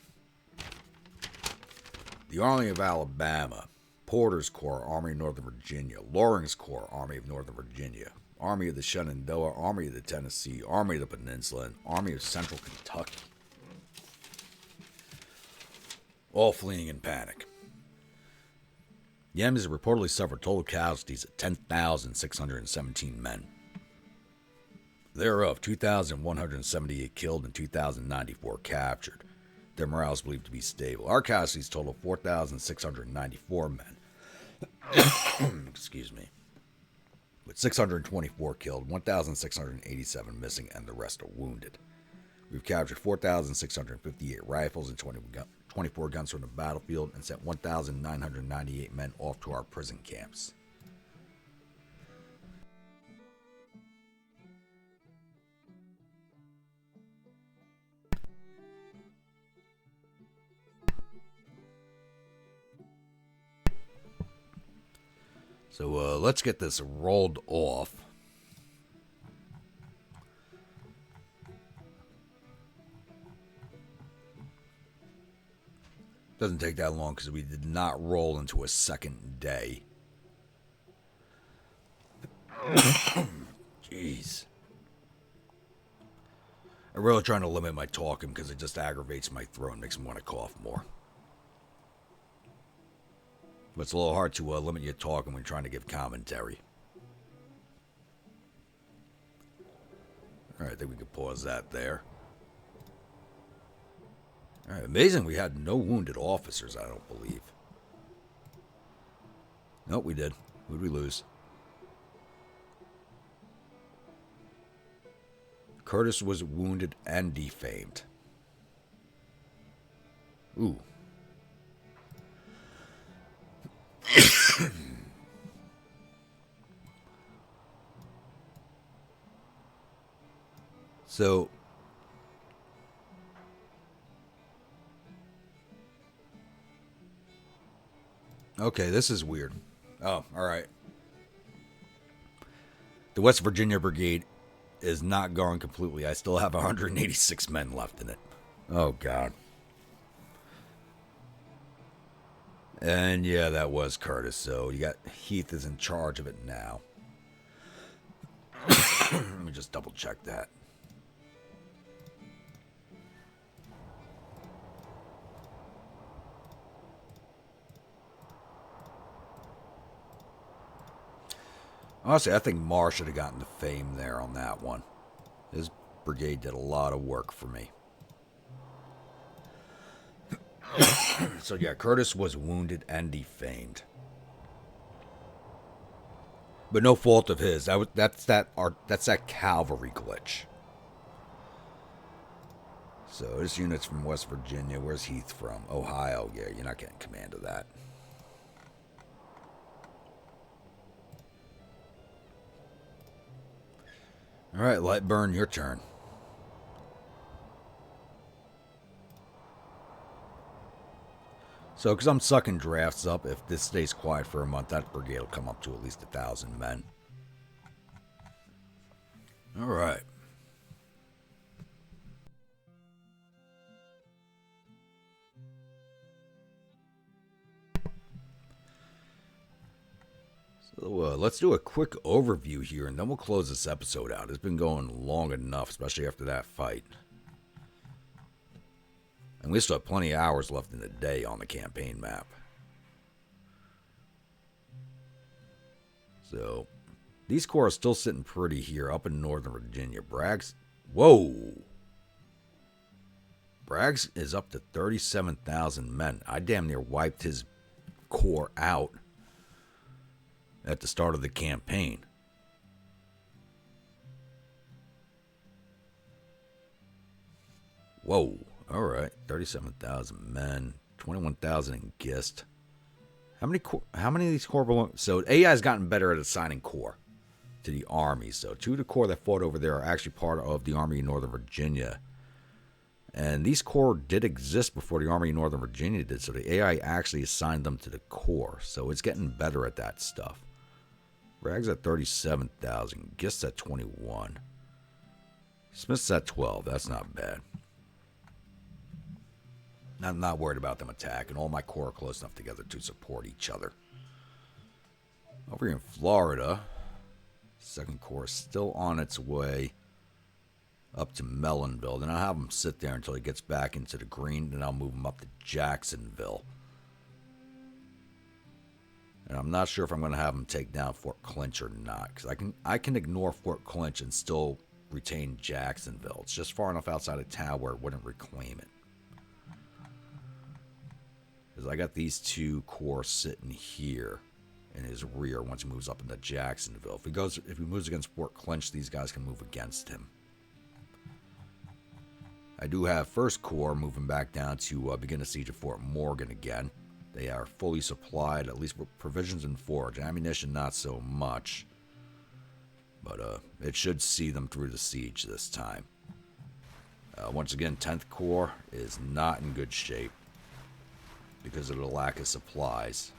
S1: the Army of Alabama, Porter's Corps, Army of Northern Virginia, Loring's Corps, Army of Northern Virginia, Army of the Shenandoah, Army of the Tennessee, Army of the Peninsula, and Army of Central Kentucky. All fleeing in panic. The enemy has reportedly suffered total casualties of 10,617 men. Thereof, 2,178 killed and 2,094 captured. Their morale is believed to be stable. Our casualties total 4,694 men. Excuse me. with 624 killed, 1,687 missing, and the rest are wounded. We've captured 4,658 rifles and 24 guns from the battlefield and sent 1,998 men off to our prison camps. So let's get this rolled off. Doesn't take that long because we did not roll into a second day. Jeez. I'm really trying to limit my talking because it just aggravates my throat and makes me want to cough more. But it's a little hard to limit your talking when trying to give commentary. Alright, I think we can pause that there. Alright, amazing we had no wounded officers, I don't believe. Nope, we did. Who'd we lose? Curtis was wounded and defamed. Ooh. So, okay, this is weird. Oh, alright. The West Virginia Brigade is not going completely. I still have 186 men left in it. Oh, God. And yeah, that was Curtis. So you got Heath is in charge of it now. Let me just double check that. Honestly, I think Marr should have gotten the fame there on that one. His brigade did a lot of work for me. So yeah, Curtis was wounded and defamed, but no fault of his. That's that cavalry glitch. So this unit's from West Virginia. Where's Heath from? Ohio. Yeah, you're not getting command of that. All right, Lightburn, your turn. So, because I'm sucking drafts up, if this stays quiet for a month, that brigade will come up to at least 1,000 men. All right. So, let's do a quick overview here, and then we'll close this episode out. It's been going long enough, especially after that fight. And we still have plenty of hours left in the day on the campaign map. So, these corps are still sitting pretty here up in Northern Virginia. Bragg's... Whoa! Bragg's is up to 37,000 men. I damn near wiped his corps out at the start of the campaign. Whoa. Alright. 37,000 men. 21,000 in Gist. How many of these corps belong? So AI's gotten better at assigning corps to the army. So 2 of the corps that fought over there are actually part of the Army of Northern Virginia. And these corps did exist before the Army of Northern Virginia did. So the AI actually assigned them to the corps. So it's getting better at that stuff. Bragg's at 37,000. Gist's at 21. Smith's at 12. That's not bad. I'm not worried about them attacking. All my corps are close enough together to support each other. Over here in Florida, 2nd Corps is still on its way up to Mellonville. Then I'll have him sit there until he gets back into the green. Then I'll move him up to Jacksonville. And I'm not sure if I'm going to have him take down Fort Clinch or not. Because I can ignore Fort Clinch and still retain Jacksonville. It's just far enough outside of town where it wouldn't reclaim it. Because I got these 2 corps sitting here in his rear once he moves up into Jacksonville. If he moves against Fort Clinch, these guys can move against him. I do have 1st Corps moving back down to begin a siege of Fort Morgan again. They are fully supplied, at least with provisions and forage. Ammunition, not so much. But it should see them through the siege this time. Once again, 10th Corps is not in good shape because of the lack of supplies.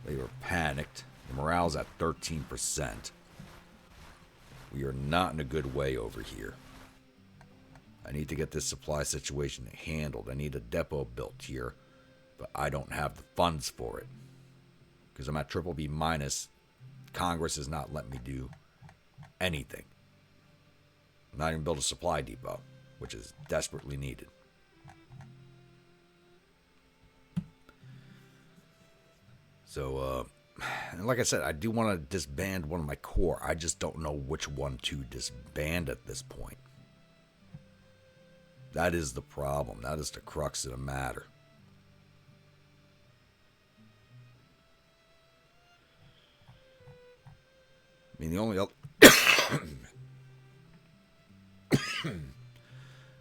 S1: They were panicked. The morale's at 13%. We are not in a good way over here. I need to get this supply situation handled. I need a depot built here, but I don't have the funds for it. Because I'm at BBB minus. Congress has not let me do anything. I'm not even build a supply depot, which is desperately needed. So, and like I said, I do want to disband one of my corps. I just don't know which one to disband at this point. That is the problem. That is the crux of the matter. I mean, the only other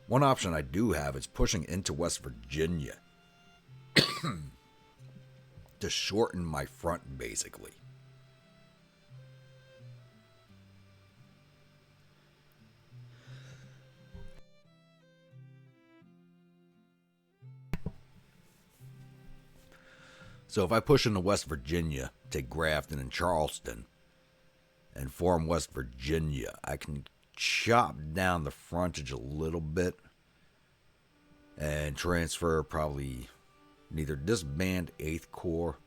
S1: one option I do have is pushing into West Virginia to shorten my front, basically. So if I push into West Virginia, take Grafton and Charleston, and form West Virginia, I can chop down the frontage a little bit and transfer probably neither disband 8th Corps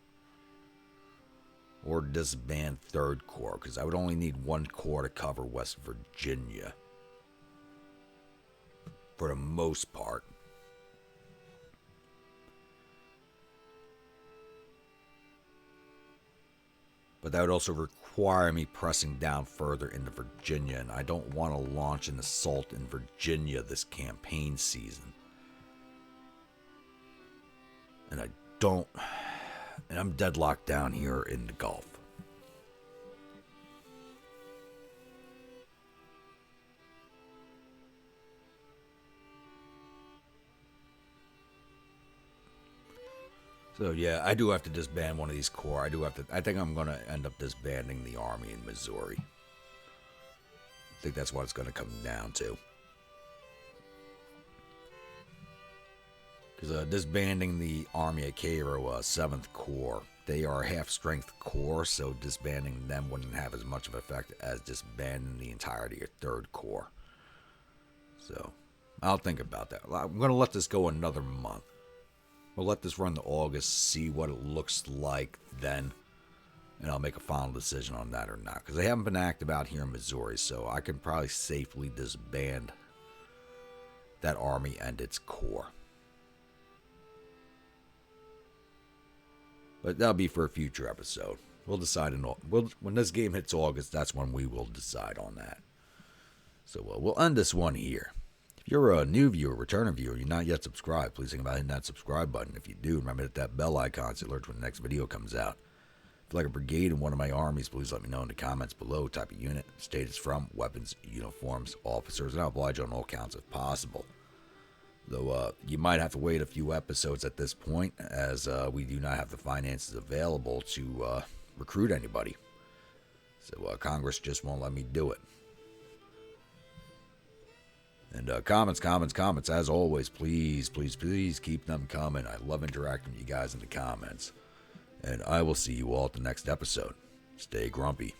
S1: or disband 3rd Corps, because I would only need 1 corps to cover West Virginia for the most part. But that would also require me pressing down further into Virginia, and I don't want to launch an assault in Virginia this campaign season. And I'm deadlocked down here in the Gulf. So yeah, I do have to disband one of these corps. I think I'm going to end up disbanding the army in Missouri. I think that's what it's going to come down to. Because disbanding the army at Cairo, 7th Corps, they are half-strength corps, so disbanding them wouldn't have as much of an effect as disbanding the entirety of 3rd Corps. So, I'll think about that. I'm going to let this go another month. We'll let this run to August, see what it looks like then, and I'll make a final decision on that or not. Because they haven't been active out here in Missouri, so I can probably safely disband that army and its corps. But that'll be for a future episode. We'll decide when this game hits August, that's when we will decide on that. So we'll end this one here. If you're a new viewer, returning viewer, and you're not yet subscribed, please think about hitting that subscribe button. If you do, remember to hit that bell icon so you alert when the next video comes out. If you'd like a brigade in one of my armies, please let me know in the comments below. Type of unit, state it's from, weapons, uniforms, officers, and I'll oblige on all counts if possible. Though you might have to wait a few episodes at this point, as we do not have the finances available to recruit anybody. So Congress just won't let me do it. And comments, as always, please keep them coming. I love interacting with you guys in the comments. And I will see you all at the next episode. Stay grumpy.